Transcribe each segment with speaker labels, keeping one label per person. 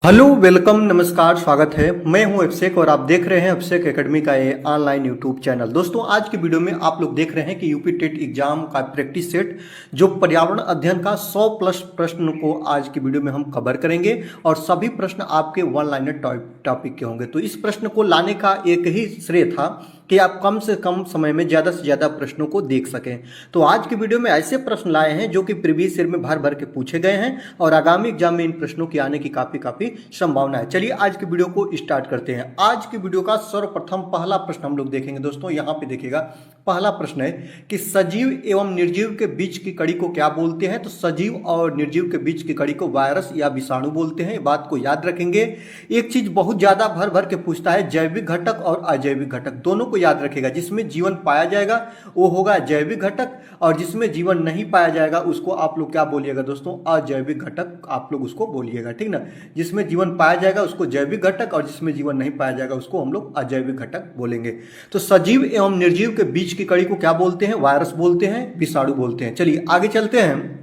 Speaker 1: Hello welcome नमस्कार स्वागत है। मैं हूं अभिषेक और आप देख रहे हैं अभिषेक एकेडमी का ये ऑनलाइन यूट्यूब चैनल। दोस्तों आज की वीडियो में आप लोग देख रहे हैं कि यूपी टेट एग्जाम का प्रैक्टिस सेट जो पर्यावरण अध्ययन का 100 प्लस प्रश्न को आज की वीडियो में हम कवर करेंगे और सभी प्रश्न आपके वन लाइनर टॉपिक के होंगे। तो इस प्रश्न को लाने का एक ही श्रेय था कि आप कम से कम समय में ज़्यादा से ज़्यादा प्रश्नों को देख सकें। तो आज की वीडियो में ऐसे प्रश्न लाए हैं जो कि प्रीवियस ईयर में भर भर के पूछे गए हैं और आगामी एग्जाम में इन प्रश्नों की आने की काफ़ी संभावना है। चलिए आज की वीडियो को स्टार्ट करते हैं। आज की वीडियो का सर्वप्रथम पहला प्रश्न हम लोग देखेंगे। दोस्तों यहाँ पे देखिएगा, पहला प्रश्न है कि सजीव एवं निर्जीव के बीच की कड़ी को क्या बोलते हैं। तो सजीव और निर्जीव के बीच की कड़ी को वायरस या विषाणु बोलते हैं। बात को याद रखेंगे। एक चीज बहुत ज्यादा भर भर के पूछता है, जैविक घटक और अजैविक घटक दोनों को याद रखेगा। जिसमें जीवन पाया जाएगा वो होगा जैविक घटक और जिसमें जीवन नहीं पाया जाएगा उसको आप लोग क्या बोलिएगा दोस्तों, अजैविक घटक आप लोग उसको बोलिएगा, ठीक ना। जिसमें जीवन पाया जाएगा उसको जैविक घटक और जिसमें जीवन नहीं पाया जाएगा उसको हम लोग अजैविक घटक बोलेंगे। तो सजीव एवं निर्जीव के बीच की कड़ी को क्या बोलते हैं, वायरस बोलते हैं, विषाणु बोलते हैं। चलिए आगे चलते हैं।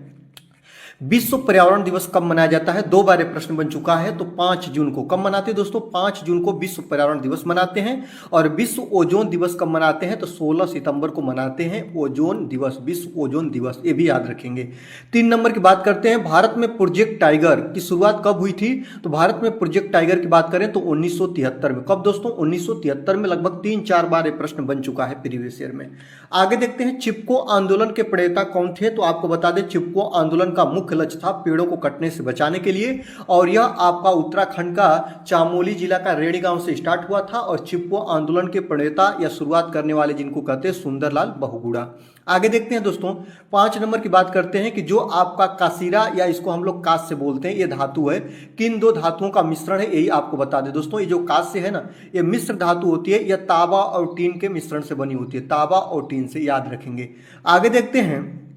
Speaker 1: विश्व पर्यावरण दिवस कब मनाया जाता है, दो बार प्रश्न बन चुका है। तो 5 जून को कब मनाते हैं दोस्तों, 5 जून को विश्व पर्यावरण दिवस मनाते हैं। और विश्व ओजोन दिवस कब मनाते हैं, तो 16 सितंबर को मनाते हैं ओजोन दिवस, विश्व ओजोन दिवस, ये भी याद रखेंगे। 3 नंबर की बात करते हैं, भारत में प्रोजेक्ट टाइगर की शुरुआत कब हुई थी। तो भारत में प्रोजेक्ट टाइगर की बात करें तो 1973 में। कब दोस्तों, 1973 में। लगभग 3-4 बार ये प्रश्न बन चुका है प्रीवियस ईयर में। आगे देखते हैं, चिपको आंदोलन के प्रणेता कौन थे। तो आपको बता दें, चिपको आंदोलन का मुख्य लक्ष्य था पेड़ों को कटने से बचाने के लिए और यह आपका उत्तराखंड का चामोली जिला का रेडी गांव से स्टार्ट हुआ था। और चिपको आंदोलन के प्रणेता या शुरुआत करने वाले जिनको कहते हैं सुंदरलाल बहुगुणा। आगे देखते हैं दोस्तों, 5 नंबर की बात करते हैं कि जो आपका कासीरा या इसको हम लोग कांस्य से बोलते हैं, ये धातु है, किन दो धातुओं का मिश्रण है, यही आपको बता दें दोस्तों। ये जो कांस्य है ना, ये मिश्र धातु होती है, यह तांबा और टीन के मिश्रण से बनी होती है, तांबा और टीन से, याद रखेंगे। आगे देखते हैं,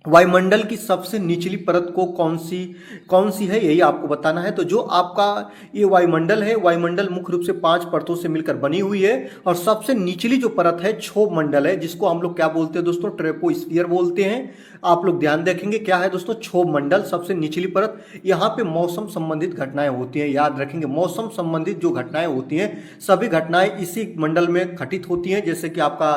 Speaker 1: वायुमंडल की सबसे निचली परत को कौन सी है, यही आपको बताना है। तो जो आपका ये वायुमंडल है, वायुमंडल मुख्य रूप से 5 परतों से मिलकर बनी हुई है और सबसे निचली जो परत है क्षोभ मंडल है, जिसको हम लोग क्या बोलते हैं दोस्तों, ट्रोपोस्फियर बोलते हैं। आप लोग ध्यान रखेंगे क्या है दोस्तों, क्षोभ मंडल सबसे निचली परत। यहाँ पे मौसम संबंधित घटनाएं होती हैं, याद रखेंगे। मौसम संबंधित जो घटनाएं होती हैं सभी घटनाएं इसी मंडल में घटित होती हैं। जैसे कि आपका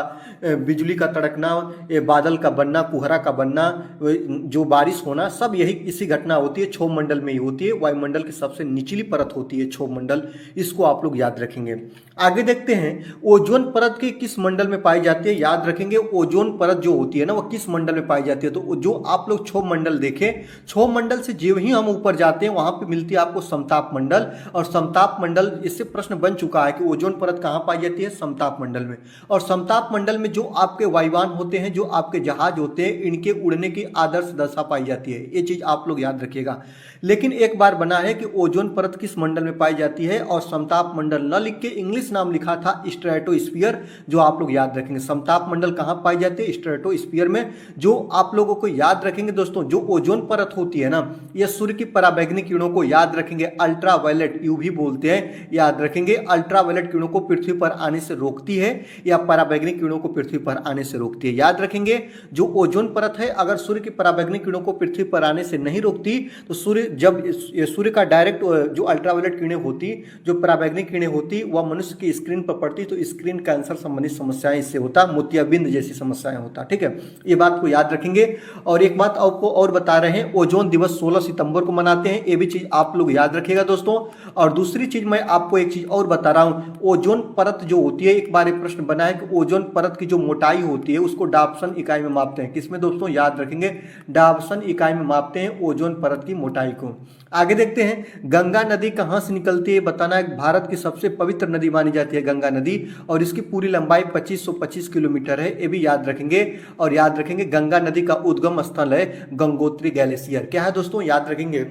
Speaker 1: बिजली का तड़कना, बादल का बनना, कुहरा का बनना, जो बारिश होना, सब यही इसी घटना होती है, क्षोभ मंडल में ही होती है। वायुमंडल की सबसे निचली परत होती है क्षोभ मंडल, इसको आप लोग याद रखेंगे। आगे देखते हैं, ओजोन परत की किस मंडल में पाई जाती है, याद रखेंगे। ओजोन परत जो होती है ना, वो किस मंडल में पाई जाती है। तो जो आप लोग क्षोभ मंडल देखें, क्षोभ मंडल से जो ही हम ऊपर जाते हैं वहां पे मिलती है आपको समताप मंडल। और समताप मंडल, इससे प्रश्न बन चुका है कि ओजोन परत कहां पाई जाती है, समताप मंडल में। और समताप मंडल में जो आपके वायुयान होते हैं, जो आपके जहाज होते हैं, इनके उड़ने की आदर्श दशा पाई जाती है। ये चीज आप लोग याद रखिएगा। लेकिन एक बार बना है कि ओजोन परत किस मंडल में पाई जाती है और समताप मंडल न लिख के इंग्लिश नाम लिखा था स्ट्रेटोस्फीयर, जो आप लोग याद रखेंगे। समताप मंडल कहां पाई जाती है, स्ट्रेटोस्फीयर में। जो आप लोगों को याद रखेंगे दोस्तों, जो ओजोन परत होती है ना, यह सूर्य की पराबैंगनी किरणों को, याद रखेंगे, अल्ट्रावायलेट यूवी बोलते हैं, याद रखेंगे। अल्ट्रावायलेट किरणों को पृथ्वी पर आने से रोकती है या पराबैंगनी किरणों को पृथ्वी पर आने से रोकती है, याद रखेंगे। जो ओजोन परत है, अगर सूर्य की पराबैंगनी किरणों को पृथ्वी पर आने से नहीं रोकती तो जब सूर्य का डायरेक्ट जो अल्ट्रावायलेट किरणें होती, जो पराबैंगनी किरणें होती, वह मनुष्य की स्क्रीन पर पड़ती तो स्क्रीन कैंसर संबंधित समस्याएं इससे होता, मोतियाबिंद जैसी समस्याएं होता, ठीक है। ये बात को याद रखेंगे। और एक बात आपको और बता रहे हैं, ओजोन दिवस 16 सितंबर को मनाते हैं, ये भी चीज आप लोग याद रखिएगा दोस्तों। और दूसरी चीज मैं आपको एक चीज और बता रहा हूं, ओजोन परत जो होती है, एक बार एक प्रश्न बना है कि ओजोन परत की जो मोटाई होती है उसको डाप्सन इकाई में मापते हैं। किसमें दोस्तों, याद रखेंगे, डाप्सन इकाई में मापते हैं ओजोन परत की मोटाई को। आगे देखते हैं, गंगा नदी कहां से निकलती है, बताना है। भारत की सबसे पवित्र नदी मानी जाती है गंगा नदी और इसकी पूरी लंबाई 2525 किलोमीटर है, ये भी याद रखेंगे। और याद रखेंगे, गंगा नदी का उद्गम स्थल है गंगोत्री ग्लेशियर। क्या है दोस्तों, याद रखेंगे,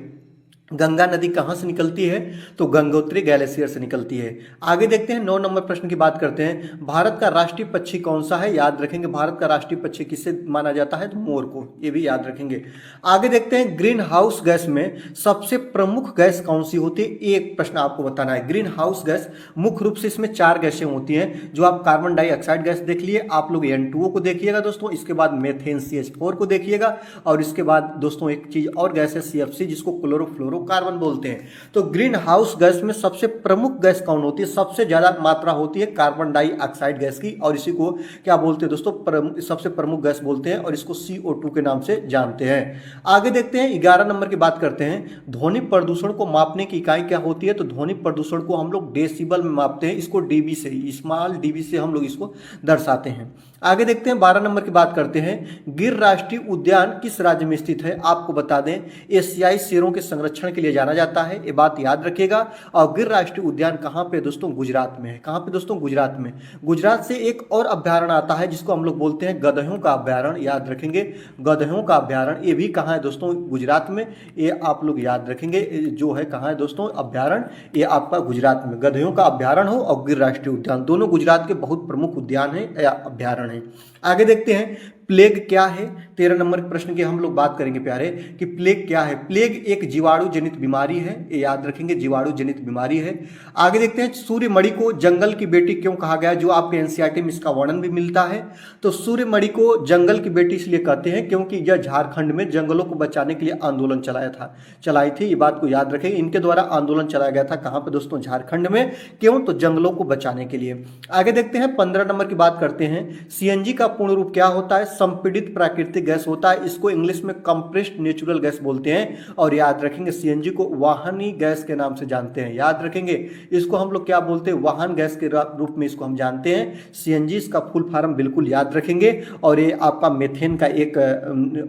Speaker 1: गंगा नदी कहां से निकलती है, तो गंगोत्री ग्लेशियर से निकलती है। आगे देखते हैं, 9 नंबर प्रश्न की बात करते हैं, भारत का राष्ट्रीय पक्षी कौन सा है, याद रखेंगे। भारत का राष्ट्रीय पक्षी किससे माना जाता है, तो मोर को, ये भी याद रखेंगे। आगे देखते हैं, ग्रीन हाउस गैस में सबसे प्रमुख गैस कौन सी होती है, एक प्रश्न आपको बताना है। ग्रीन हाउस गैस मुख्य रूप से इसमें 4 गैसें होती हैं, जो आप कार्बन डाइऑक्साइड गैस देख लिए, आप लोग N2O को देखिएगा दोस्तों, इसके बाद मेथेन CH4 को देखिएगा और इसके बाद दोस्तों एक चीज और गैस है CFC, जिसको क्लोरोफ्लोरो फ्लोरोकार्बन बोलते हैं। तो ग्रीन हाउस गैस में सबसे प्रमुख गैस कौन होती है? सबसे ज्यादा मात्रा होती है कार्बन डाइऑक्साइड गैस की, और इसी को क्या बोलते हैं दोस्तों? सबसे प्रमुख गैस बोलते हैं, और इसको CO2 के नाम से जानते हैं। आगे देखते हैं 11 नंबर की बात करते हैं। ध्वनि प्रदूषण को मापने की इकाई क्या होती है? तो ध्वनि प्रदूषण को हम लोग डेसिबल में मापते हैं, इसको डीबी से, स्मॉल डीबी से हम लोग इसको दर्शाते हैं। आगे देखते हैं 12 नंबर की बात करते हैं। गिर राष्ट्रीय उद्यान किस राज्य में स्थित है? आपको बता दें, एशियाई शेरों के संरक्षण के लिए जाना जाता है, ये बात याद रखिएगा। और गिर राष्ट्रीय उद्यान कहाँ पे दोस्तों? गुजरात में है। कहाँ पे दोस्तों? गुजरात में। गुजरात से एक और अभ्यारण्य आता है जिसको हम लोग बोलते हैं गधों का अभ्यारण्य, याद रखेंगे। गधों का अभ्यारण्य, ये भी कहाँ है दोस्तों? गुजरात में। ये आप लोग याद रखेंगे, जो है कहाँ है दोस्तों अभ्यारण्य? ये आपका गुजरात में गधों का अभ्यारण्य हो और गिर राष्ट्रीय उद्यान, दोनों गुजरात के बहुत प्रमुख उद्यान है या अभ्यारण्य है। आगे देखते हैं प्लेग क्या है? 13 नंबर के प्रश्न की हम लोग बात करेंगे प्यारे कि प्लेग क्या है। प्लेग एक जीवाणु जनित बीमारी है, ये याद रखेंगे, जीवाणु जनित बीमारी है। आगे देखते हैं सूर्यमणि को जंगल की बेटी क्यों कहा गया, जो आपके एनसीईआरटी में इसका वर्णन भी मिलता है। तो सूर्यमणि को जंगल की बेटी इसलिए कहते हैं क्योंकि यह झारखंड में जंगलों को बचाने के लिए आंदोलन चलाई थी, ये बात को याद रखेंगे। इनके द्वारा आंदोलन चलाया गया था, कहाँ पे दोस्तों? झारखंड में। क्यों? तो जंगलों को बचाने के लिए। आगे देखते हैं 15 नंबर की बात करते हैं। सीएनजी का पूर्ण रूप क्या होता है? संपीड़ित प्राकृतिक गैस होता है, इसको इंग्लिश में कंप्रेस्ड नेचुरल गैस बोलते हैं। और याद रखेंगे सीएनजी को वाहनी गैस के नाम से जानते हैं, याद रखेंगे। इसको हम लोग क्या बोलते हैं? वाहन गैस के रूप में इसको हम जानते हैं। सीएनजी इसका फुल फॉर्म बिल्कुल याद रखेंगे, और ये आपका मीथेन का एक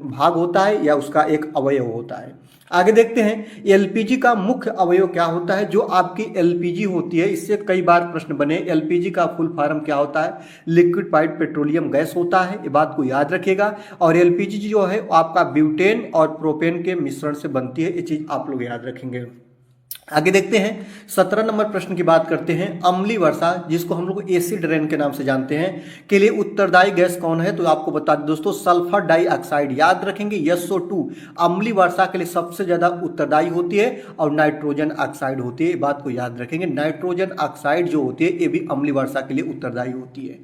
Speaker 1: भाग होता है या उसका एक अवयव होता है। आगे देखते हैं एलपीजी का मुख्य अवयव क्या होता है? जो आपकी एलपीजी होती है, इससे कई बार प्रश्न बने। एलपीजी का फुल फॉर्म क्या होता है? लिक्विफाइड पेट्रोलियम गैस होता है, ये बात को याद रखिएगा। और एलपीजी जो है आपका ब्यूटेन और प्रोपेन के मिश्रण से बनती है, ये चीज आप लोग याद रखेंगे। आगे देखते हैं 17 नंबर प्रश्न की बात करते हैं। अम्लीय वर्षा, जिसको हम लोग एसिड रेन के नाम से जानते हैं, के लिए उत्तरदायी गैस कौन है? तो आपको बता दें दोस्तों, सल्फर डाइऑक्साइड, याद रखेंगे SO2 अम्लीय वर्षा के लिए सबसे ज्यादा उत्तरदायी होती है, और नाइट्रोजन ऑक्साइड होती है, ये बात को याद रखेंगे। नाइट्रोजन ऑक्साइड जो होती है ये भी अम्लीय वर्षा के लिए उत्तरदायी होती है।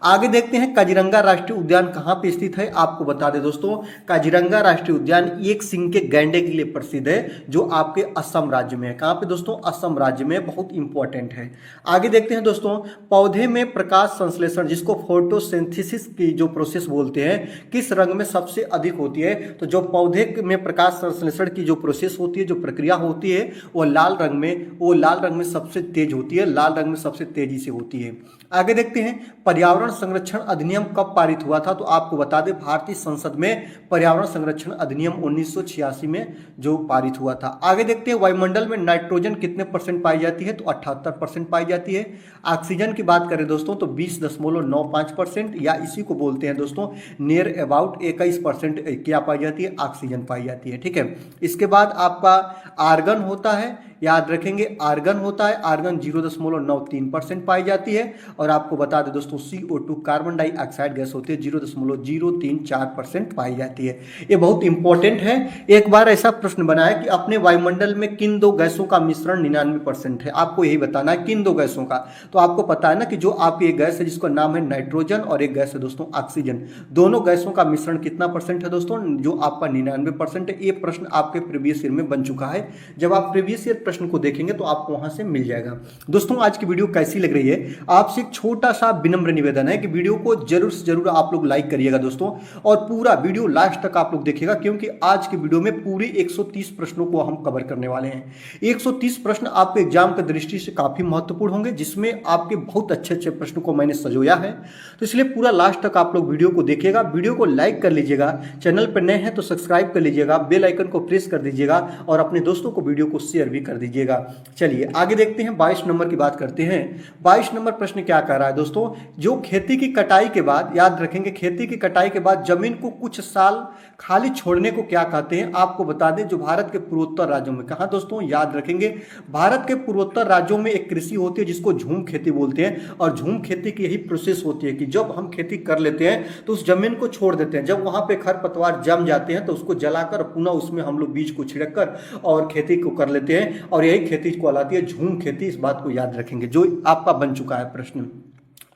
Speaker 1: आगे देखते हैं काजीरंगा राष्ट्रीय उद्यान कहाँ पे स्थित है? आपको बता दें दोस्तों, काजीरंगा राष्ट्रीय उद्यान एक सिंह के गैंडे के लिए प्रसिद्ध है, जो आपके असम राज्य में है। कहाँ पे दोस्तों? असम राज्य में, बहुत इंपॉर्टेंट है। आगे देखते हैं दोस्तों, पौधे में प्रकाश संश्लेषण, जिसको फोटोसिंथेसिस की जो प्रोसेस बोलते हैं, किस रंग में सबसे अधिक होती है? तो जो पौधे में प्रकाश संश्लेषण की जो प्रोसेस होती है, जो प्रक्रिया होती है, वो लाल रंग में सबसे तेज होती है, लाल रंग में सबसे तेजी से होती है। आगे देखते हैं पर्यावरण संरक्षण अधिनियम कब पारित हुआ था? तो आपको बता दें, भारतीय संसद में पर्यावरण संरक्षण अधिनियम 1986 में जो पारित हुआ था। आगे देखते हैं वायुमंडल में नाइट्रोजन कितने % पाई जाती है? तो 78% पाई जाती है। ऑक्सीजन की बात करें दोस्तों तो 20.95%, या इसी को बोलते हैं दोस्तों नियर अबाउट 21% क्या पाई जाती है? ऑक्सीजन पाई जाती है, ठीक है। इसके बाद आपका आर्गन होता है, याद रखेंगे आर्गन होता है, आर्गन 0.93% पाई जाती है। और आपको बता दें दोस्तों CO2 कार्बन डाइऑक्साइड गैस होती है, 0.034% पाई जाती है। ये बहुत इंपॉर्टेंट है। एक बार ऐसा प्रश्न बना है कि अपने वायुमंडल में किन दो गैसों का मिश्रण 99% है, आपको यही बताना है किन दो गैसों का। तो आपको पता है ना कि जो आपकी एक गैस है जिसका नाम है नाइट्रोजन, और एक गैस है दोस्तों ऑक्सीजन, दोनों गैसों का मिश्रण कितना % है दोस्तों? जो आपका 99% है। ये प्रश्न आपके प्रीवियस ईयर में बन चुका है, जब आप प्रीवियस ईयर प्रश्न को देखेंगे तो आपको वहां से मिल जाएगा। दोस्तों आज की वीडियो कैसी लग रही है? आपसे एक छोटा सा विनम्र निवेदन है कि वीडियो को जरूर से जरूर आप लोग लाइक करिएगा दोस्तों, और पूरा वीडियो लास्ट तक आप लोग देखिएगा, क्योंकि आज की वीडियो में पूरे 130 प्रश्नों को हम कवर करने वाले हैं। 130 प्रश्न आपके एग्जाम की दृष्टि से काफी महत्वपूर्ण होंगे, जिसमें आपके बहुत अच्छे अच्छे प्रश्नों को मैंने सजोया है। तो इसलिए पूरा लास्ट तक आप लोग वीडियो को देखिएगा। वीडियो को लाइक कर लीजिएगा, चैनल पर नए हैं तो सब्सक्राइब कर लीजिएगा, बेल आइकन को प्रेस कर दीजिएगा, और अपने दोस्तों को वीडियो को शेयर भी कर दीजिएगा। चलिए आगे देखते हैं, 22 नंबर की बात करते हैं। 22 नंबर प्रश्न क्या कह रहा है दोस्तों? जो खेती की कटाई के बाद, याद रखेंगे, खेती की कटाई के बाद जमीन को कुछ साल खाली छोड़ने को क्या कहते हैं? आपको बता दें, जो भारत के पूर्वोत्तर राज्यों में, कहा दोस्तों? याद रखेंगे, भारत के पूर्वोत्तर राज्यों में एक कृषि होती है जिसको झूम खेती बोलते हैं। और झूम खेती की यही प्रोसेस होती है कि जब हम खेती कर लेते हैं तो उस जमीन को छोड़ देते हैं, जब वहां पे खरपतवार जम जाते हैं तो उसको जलाकर पुनः उसमें हम लोग बीज को छिड़क कर और खेती को कर लेते हैं, और यही खेती को कहलाती है झूम खेती। इस बात को याद रखेंगे, जो आपका बन चुका है प्रश्न।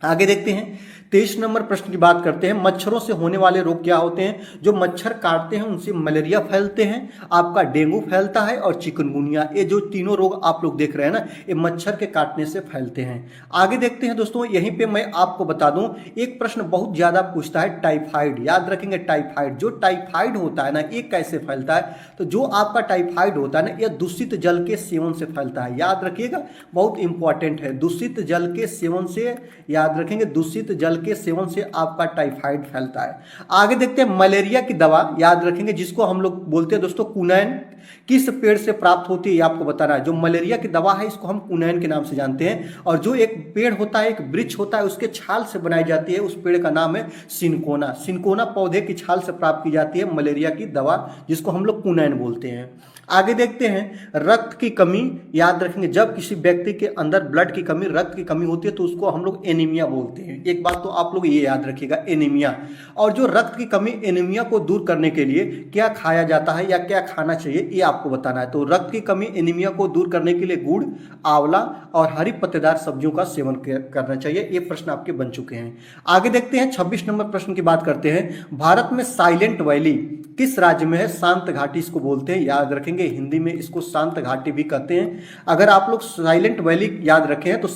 Speaker 1: आगे देखते हैं 23 नंबर प्रश्न की बात करते हैं। मच्छरों से होने वाले रोग क्या होते हैं? जो मच्छर काटते हैं उनसे मलेरिया फैलते हैं, आपका डेंगू फैलता है और चिकनगुनिया। ये जो तीनों रोग आप लोग देख रहे हैं ना, ये मच्छर के काटने से फैलते हैं। आगे देखते हैं दोस्तों, यहीं पे मैं आपको बता दूं, एक प्रश्न बहुत ज्यादा पूछता है टाइफाइड। याद रखेंगे टाइफाइड, जो टाइफाइड होता है ना, ये कैसे फैलता है? तो जो आपका टाइफाइड होता है ना, यह दूषित जल के सेवन से फैलता है। याद रखिएगा, बहुत इंपॉर्टेंट है। दूषित जल के सेवन से, याद रखेंगे, दूषित जल के सेवन से आपका टाइफाइड फैलता है। आगे देखते हैं मलेरिया की दवा, याद रखेंगे, जिसको हम लोग बोलते हैं दोस्तों कुनैन, किस पेड़ से प्राप्त होती है ये आपको बताना है। जो मलेरिया की दवा है इसको हम कुनैन के नाम से जानते हैं, और जो एक पेड़ होता है, एक वृक्ष होता है, उसके छाल से बनाई जाती है, उस पेड़ का नाम है सिनकोना। सिनकोना पौधे की छाल से प्राप्त की जाती है मलेरिया की दवा, जिसको हम लोग कुनैन बोलते हैं। आगे देखते हैं रक्त की कमी, याद रखेंगे, जब किसी व्यक्ति के अंदर ब्लड की कमी, रक्त की कमी होती है तो उसको हम लोग एनीमिया बोलते हैं। एक बात तो आप लोग ये याद रखिएगा, एनीमिया। और जो रक्त की कमी, एनीमिया को दूर करने के लिए क्या खाया जाता है या क्या खाना चाहिए, ये आपको बताना है। तो रक्त की कमी, एनीमिया को दूर करने के लिए गुड़, आंवला और हरी पत्तेदार सब्जियों का सेवन करना चाहिए। ये प्रश्न आपके बन चुके हैं। आगे देखते हैं 26 नंबर प्रश्न की बात करते हैं। भारत में साइलेंट वैली किस राज्य में है? शांत घाटी इसको बोलते हैं, याद रखेंगे, हिंदी में इसको शांत घाटी भी कहते हैं। अगर आप लोग साइलेंट वैली याद रखे हैं तो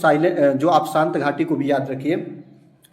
Speaker 1: जो आप शांत घाटी को भी याद रखिए।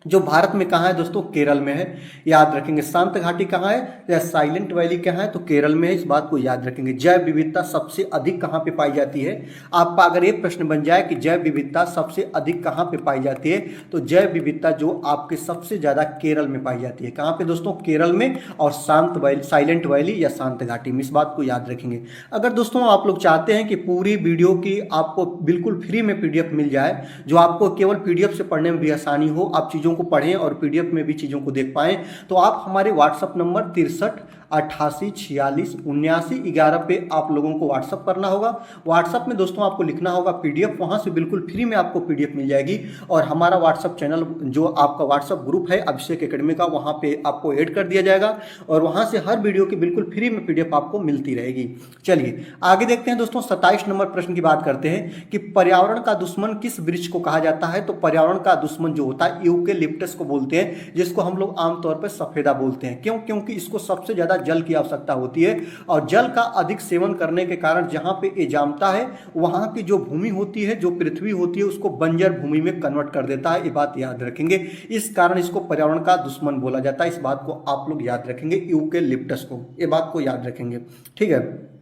Speaker 1: जो भारत में कहाँ है दोस्तों? केरल में है, याद रखेंगे। शांत घाटी कहाँ है या साइलेंट वैली कहाँ है? तो केरल में है, इस बात को याद रखेंगे। जैव विविधता सबसे अधिक कहाँ पे पाई जाती है? आपका अगर एक प्रश्न बन जाए कि जैव विविधता सबसे अधिक कहाँ पे पाई जाती है, तो जैव विविधता जो आपके सबसे ज्यादा केरल में पाई जाती है। कहाँ पे दोस्तों? केरल में, और शांत वैली, साइलेंट वैली या शांत घाटी में, इस बात को याद रखेंगे। अगर दोस्तों आप लोग चाहते हैं कि पूरी वीडियो की आपको बिल्कुल फ्री में पीडीएफ मिल जाए, जो आपको केवल पीडीएफ से पढ़ने में भी आसानी हो, आप चीजों को पढ़ें और पीडीएफ में भी चीजों को देख पाएं, तो आप हमारे व्हाट्सएप नंबर 63 88 46 79 11 पे आप लोगों को व्हाट्सअप करना होगा। व्हाट्सएप में दोस्तों आपको लिखना होगा पीडीएफ, वहां से बिल्कुल फ्री में आपको पीडीएफ मिल जाएगी। और हमारा व्हाट्सएप चैनल, जो आपका व्हाट्सएप ग्रुप है अभिषेक एकेडमी का, वहां पे आपको ऐड कर दिया जाएगा, और वहां से हर वीडियो की बिल्कुल फ्री में पीडीएफ आपको मिलती रहेगी। चलिए आगे देखते हैं दोस्तों, 27 नंबर प्रश्न की बात करते हैं कि पर्यावरण का दुश्मन किस वृक्ष को कहा जाता है? तो पर्यावरण का दुश्मन जो होता है यूकेलिप्टस को बोलते हैं, जिसको हम लोग आमतौर पर सफेदा बोलते हैं। क्यों? क्योंकि इसको सबसे ज्यादा जल की आवश्यकता होती है, और जल का अधिक सेवन करने के कारण जहां पे ये जामता है, वहां की जो भूमि होती है, जो पृथ्वी होती है, उसको बंजर भूमि में कन्वर्ट कर देता है। ये बात याद रखेंगे, इस कारण इसको पर्यावरण का दुश्मन बोला जाता है। इस बात को आप लोग याद रखेंगे, यूकेलिप्टस को, ये बात को याद रखेंगे, ठीक है।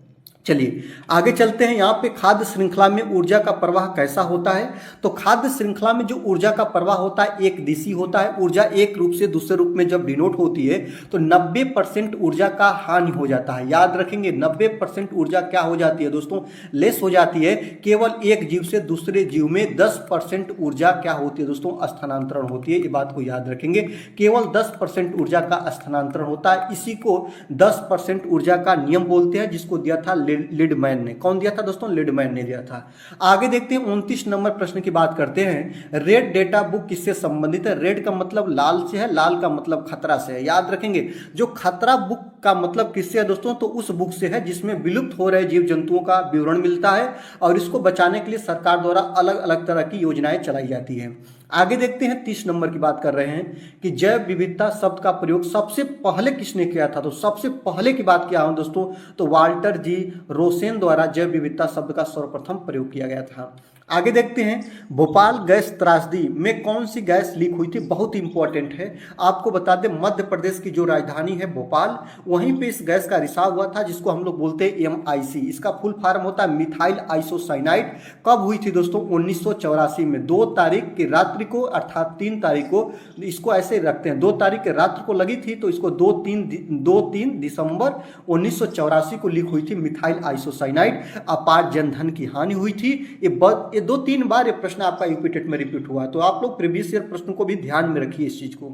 Speaker 1: चलिए आगे चलते हैं। यहाँ पे खाद्य श्रृंखला में ऊर्जा का प्रवाह कैसा होता है? तो खाद्य श्रृंखला में जो ऊर्जा का प्रवाह होता है एक दिशी होता है। ऊर्जा एक रूप से दूसरे रूप में जब डिनोट होती है तो 90% ऊर्जा का हानि हो जाता है। याद रखेंगे 90% ऊर्जा क्या हो जाती है दोस्तों? लेस हो जाती है। केवल एक जीव से दूसरे जीव में 10% ऊर्जा क्या होती है दोस्तों? स्थानांतरण होती है। ये बात को याद रखेंगे, केवल 10% ऊर्जा का स्थानांतरण होता है। इसी को 10% ऊर्जा का नियम बोलते हैं, जिसको दिया था लिडमैन ने। कौन दिया था दोस्तों? लिडमैन ने दिया था। आगे देखते हैं 29 नंबर प्रश्न की बात करते हैं। रेड डेटा बुक किससे संबंधित है? रेड का मतलब लाल से है, लाल का मतलब खतरा से है। याद रखेंगे, जो खतरा बुक का मतलब किससे है दोस्तों? तो उस बुक से है जिसमें विलुप्त हो रहे जीव जंतुओं का विवरण मिलता है, और इसको बचाने के लिए सरकार द्वारा अलग अलग तरह की योजनाएं चलाई जाती है। आगे देखते हैं 30 नंबर की बात कर रहे हैं कि जैव विविधता शब्द का प्रयोग सबसे पहले किसने किया था? तो सबसे पहले की बात किया हूं दोस्तों, तो वाल्टर जी रोसेन द्वारा जैव विविधता शब्द का सर्वप्रथम प्रयोग किया गया था। आगे देखते हैं भोपाल गैस त्रासदी में कौन सी गैस लीक हुई थी? बहुत इंपॉर्टेंट है, आपको बता दें मध्य प्रदेश की जो राजधानी है भोपाल, वहीं पे इस गैस का रिसाव हुआ था, जिसको हम लोग बोलते हैं MIC। इसका फुल फॉर्म होता है मिथाइल आइसोसाइनाइड। कब हुई थी दोस्तों? 1984 में 2 तारीख की रात्रि को, अर्थात 3 तारीख को, इसको ऐसे रखते हैं 2 तारीख की रात्रि को लगी थी, तो इसको 2-3 दिसंबर 1984 को लीक हुई थी मिथाइल आइसोसाइनाइड। अपार जनधन की हानि हुई थी। ये 2-3 बार ये प्रश्न आपका यूपी टेट में रिपीट हुआ है, तो आप लोग प्रीवियस ईयर प्रश्न को भी ध्यान में रखिए इस चीज को।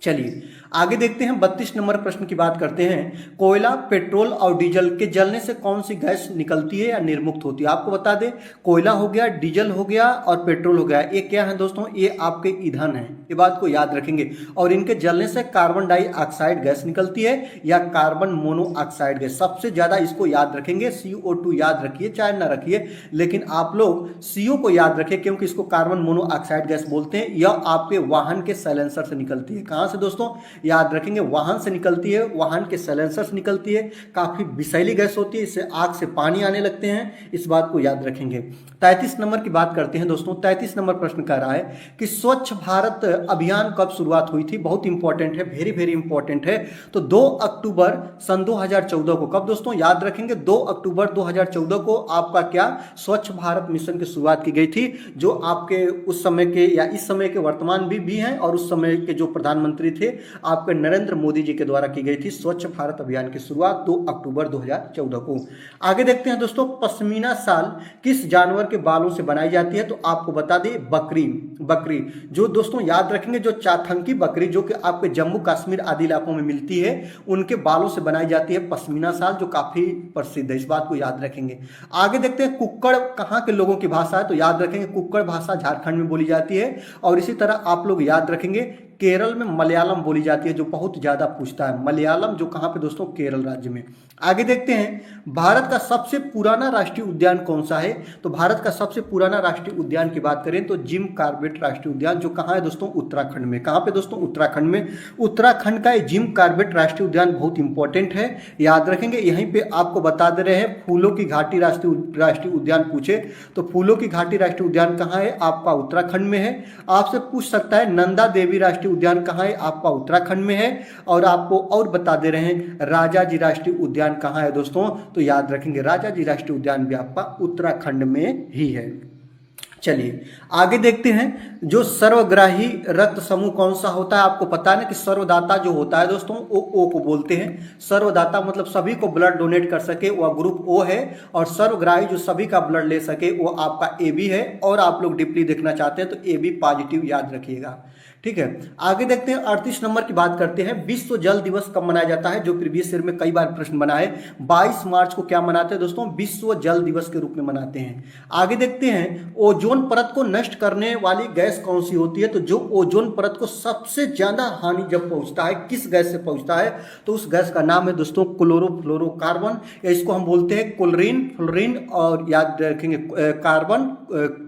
Speaker 1: चलिए आगे देखते हैं 32 नंबर प्रश्न की बात करते हैं। कोयला, पेट्रोल और डीजल के जलने से कौन सी गैस निकलती है या निर्मुक्त होती है? आपको बता दें, कोयला हो गया, डीजल हो गया और पेट्रोल हो गया, ये क्या है दोस्तों? ये आपके ईंधन है, ये बात को याद रखेंगे। और इनके जलने से कार्बन डाइऑक्साइड गैस निकलती है या कार्बन मोनोऑक्साइड गैस। सबसे ज्यादा इसको याद रखेंगे, CO2 याद रखिए चाहे ना रखिए, लेकिन आप लोग CO को याद रखिए क्योंकि इसको कार्बन मोनोऑक्साइड गैस बोलते हैं। यह आपके वाहन के साइलेंसर से निकलती है। कहां से दोस्तों? याद रखेंगे, वाहन से निकलती है, वाहन के साइलेंसर से निकलती है। काफी विषैली गैस होती है, इससे आग से पानी आने लगते हैं, इस बात को याद रखेंगे। 33 नंबर की बात करते हैं दोस्तों। 33 नंबर प्रश्न कह रहा है कि स्वच्छ भारत अभियान कब शुरुआत हुई थी? बहुत इंपॉर्टेंट है, वेरी वेरी इंपॉर्टेंट है। तो 2 अक्टूबर सन 2014 को। कब दोस्तों? याद रखेंगे, 2 अक्टूबर 2014 को आपका क्या स्वच्छ भारत मिशन की शुरुआत की गई थी, जो आपके उस समय के या इस समय के वर्तमान भी हैं और उस समय के जो प्रधानमंत्री थे आपके नरेंद्र मोदी जी के द्वारा की गई थी। स्वच्छ भारत अभियान की शुरुआत 2 अक्टूबर 2014 को। आगे देखते हैं दोस्तों, पश्मीना शाल किस जानवर के बालों से बनाई जाती है? तो आपको बता दें, बकरी जो दोस्तों याद रखेंगे, जो चाथंकी बकरी जो कि आपके जम्मू कश्मीर आदि इलाकों में मिलती है, उनके बालों से बनाई जाती है पश्मीना शाल, जो काफी प्रसिद्ध है, इस बात को याद रखेंगे। आगे देखते हैं, कुक्कड़ कहां के लोगों की भाषा है? तो याद रखेंगे, कुक्कड़ भाषा झारखंड में बोली जाती है। और इसी तरह आप लोग याद रखेंगे, केरल में मलयालम बोली जाती है, जो बहुत ज्यादा पूछता है। मलयालम जो कहां पे दोस्तों? केरल राज्य में। आगे देखते हैं, भारत का सबसे पुराना राष्ट्रीय उद्यान कौन सा है? तो भारत का सबसे पुराना राष्ट्रीय उद्यान की बात करें तो जिम कॉर्बेट राष्ट्रीय उद्यान, जो कहां है दोस्तों? उत्तराखंड में। कहां पे दोस्तों? उत्तराखंड में। उत्तराखंड का जिम कॉर्बेट राष्ट्रीय उद्यान बहुत इंपॉर्टेंट है, याद रखेंगे। यहीं पे आपको बता दे रहे हैं, फूलों की घाटी राष्ट्रीय उद्यान पूछे तो फूलों की घाटी राष्ट्रीय उद्यान कहां है? आपका उत्तराखंड में है। आपसे पूछ सकता है, नंदा देवी राष्ट्रीय उद्यान कहां है? आपका उत्तराखंड में है। और आपको और बता दे रहे हैं, राजा जी राष्ट्रीय उद्यान कहां है दोस्तों? तो याद रखेंगे, राजा जी राष्ट्रीय उद्यान भी आपका उत्तराखंड में ही है। चलिए आगे देखते हैं, जो सर्वग्राही रक्त समूह कौन सा होता है? आपको पता है ना कि सर्वदाता जो होता है दोस्तों, ओ को बोलते हैं। सर्वदाता मतलब सभी को ब्लड डोनेट कर सके, वह ग्रुप ओ है। और सर्वग्राही जो सभी का ब्लड ले सके, वो आपका AB है। और आप लोग डीपली देखना चाहते हैं तो AB पॉजिटिव याद रखिएगा, ठीक है। आगे देखते हैं, 38 नंबर की बात करते हैं। विश्व जल दिवस कब मनाया जाता है? जो प्रीवियस ईयर में कई बार प्रश्न बना है। 22 मार्च को क्या मनाते हैं दोस्तों? विश्व जल दिवस के रूप में मनाते हैं। आगे देखते हैं, ओजोन परत को नष्ट करने वाली गैस कौन सी होती है? तो जो ओजोन परत को सबसे ज्यादा हानि जब पहुंचता है, किस गैस से पहुंचता है? तो उस गैस का नाम है दोस्तों क्लोरोफ्लोरोकार्बन, या इसको हम बोलते हैं क्लोरीन, फ्लोरीन, और याद रखेंगे कार्बन,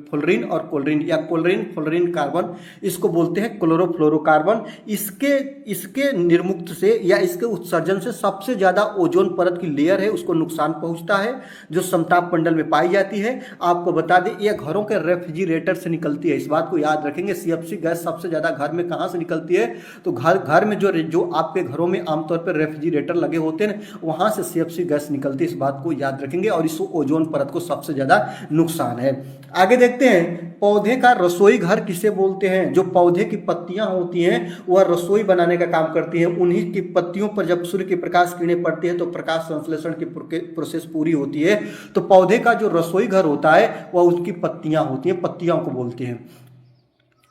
Speaker 1: फ्लोरीन और क्लोरीन, या क्लोरीन फ्लोरीन कार्बन, इसको बोलते हैं क्लोरोफ्लोरोकार्बन। इसके निर्मुक्त से या इसके उत्सर्जन से सबसे ज्यादा ओजोन परत की लेयर है उसको नुकसान पहुंचता है, जो समताप मंडल में पाई जाती है। आपको बता दें, यह घरों के रेफ्रिजरेटर से निकलती है, इस बात को याद रखेंगे। CFC गैस सबसे ज्यादा घर में कहां से निकलती है? तो घर में जो आपके घरों में आमतौर पर रेफ्रिजरेटर लगे होते हैं, वहां से CFC गैस निकलती है, इस बात को याद रखेंगे। और इस ओजोन परत को सबसे ज्यादा नुकसान है। आगे देखते हैं, पौधे का रसोई घर किसे बोलते हैं? जो पौधे की पत्तियां होती हैं वह रसोई बनाने का काम करती हैं। उन्हीं की पत्तियों पर जब सूर्य की प्रकाश किरणें पड़ती है तो प्रकाश संश्लेषण की प्रोसेस पूरी होती है। तो पौधे का जो रसोई घर होता है वह उसकी पत्तियां होती हैं, पत्तियों को बोलते हैं।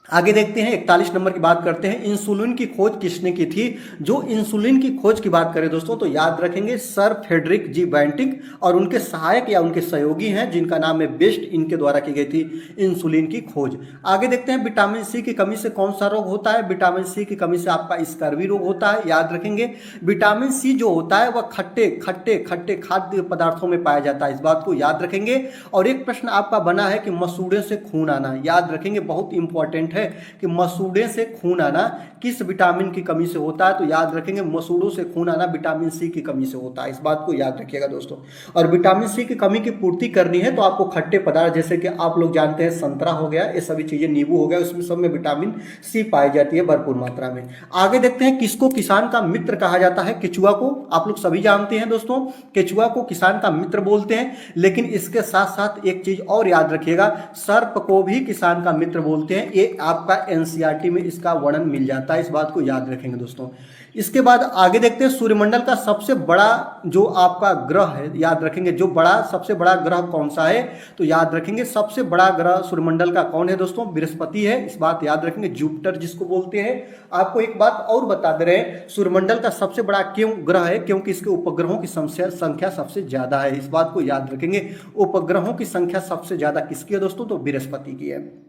Speaker 1: आगे देखते हैं, 41 नंबर की बात करते हैं। इंसुलिन की खोज किसने की थी? जो इंसुलिन की खोज की बात करें दोस्तों, तो याद रखेंगे सर फ्रेडरिक जी बैंटिक, और उनके सहायक या उनके सहयोगी हैं जिनका नाम है बेस्ट, इनके द्वारा की गई थी इंसुलिन की खोज। आगे देखते हैं, विटामिन सी की कमी से कौन सा रोग होता है? विटामिन सी की कमी से आपका स्कर्वी रोग होता है, याद रखेंगे। विटामिन सी जो होता है वह खट्टे खाद्य पदार्थों में पाया जाता है, इस बात को याद रखेंगे। और एक प्रश्न आपका बना है कि मसूड़े से खून आना, याद रखेंगे, बहुत इंपॉर्टेंट कि मसूड़े से खून आना किस विटामिन की कमी से होता है? तो याद रखेंगे, मसूड़ों से खून आना विटामिन सी की कमी से होता है, इस बात को याद रखिएगा दोस्तों। और विटामिन सी की कमी की पूर्ति करनी है तो आपको खट्टे पदार्थ, जैसे कि आप लोग जानते हैं संतरा हो गया, ये सभी चीजें, नींबू हो गया, उसमें सब में विटामिन सी पाई जाती है भरपूर मात्रा में। आगे देखते हैं, किसको किसान का मित्र कहा जाता है? केचुआ को। आप लोग सभी जानते हैं दोस्तों, केचुआ को किसान का मित्र बोलते हैं। लेकिन इसके साथ साथ एक चीज और याद रखिएगा, सर्प को भी किसान का मित्र बोलते हैं। ये आपका एनसीईआरटी में इसका वर्णन मिल जाता है, इस बात को याद रखेंगे दोस्तों। इसके बाद आगे देखते हैं सूर्यमंडल का सबसे बड़ा जो आपका ग्रह है, याद रखेंगे जो सबसे बड़ा ग्रह कौन सा है, तो याद रखेंगे सबसे बड़ा ग्रह सूर्यमंडल का कौन है दोस्तों, बृहस्पति है, इस बात याद रखेंगे, जुपिटर जिसको बोलते हैं। आपको एक बात और बता दे रहे हैं, सूर्यमंडल का सबसे बड़ा क्यों ग्रह है, क्योंकि इसके उपग्रहों की संख्या सबसे ज्यादा है, इस बात को याद रखेंगे। उपग्रहों की संख्या सबसे ज्यादा किसकी है दोस्तों, तो बृहस्पति की है।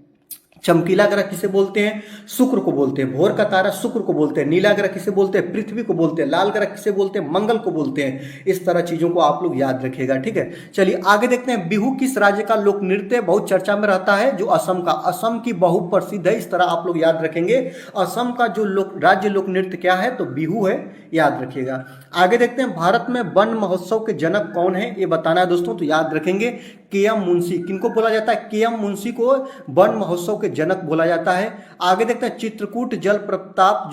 Speaker 1: चमकीला ग्रह किसे बोलते हैं, शुक्र को बोलते हैं। भोर का तारा शुक्र को बोलते हैं। नीला ग्रह किसे बोलते हैं, पृथ्वी को बोलते हैं। लाल ग्रह किसे बोलते हैं, मंगल को बोलते हैं। इस तरह चीजों को आप लोग याद रखिएगा, ठीक है। चलिए आगे देखते हैं, बिहू किस राज्य का लोक नृत्य बहुत चर्चा में रहता है, जो असम का, असम की बहु प्रसिद्ध है, इस तरह आप लोग याद रखेंगे। असम का जो राज्य लोक नृत्य क्या है, तो बिहू है, याद रखिएगा। आगे देखते हैं, भारत में वन महोत्सव के जनक कौन है, ये बताना है दोस्तों, तो याद रखेंगे के.एम. मुंशी। किनको बोला जाता है, के.एम. मुंशी को वन महोत्सव के जनक बोला जाता है। आगे देखते हैं, चित्रकूट जलप्रपात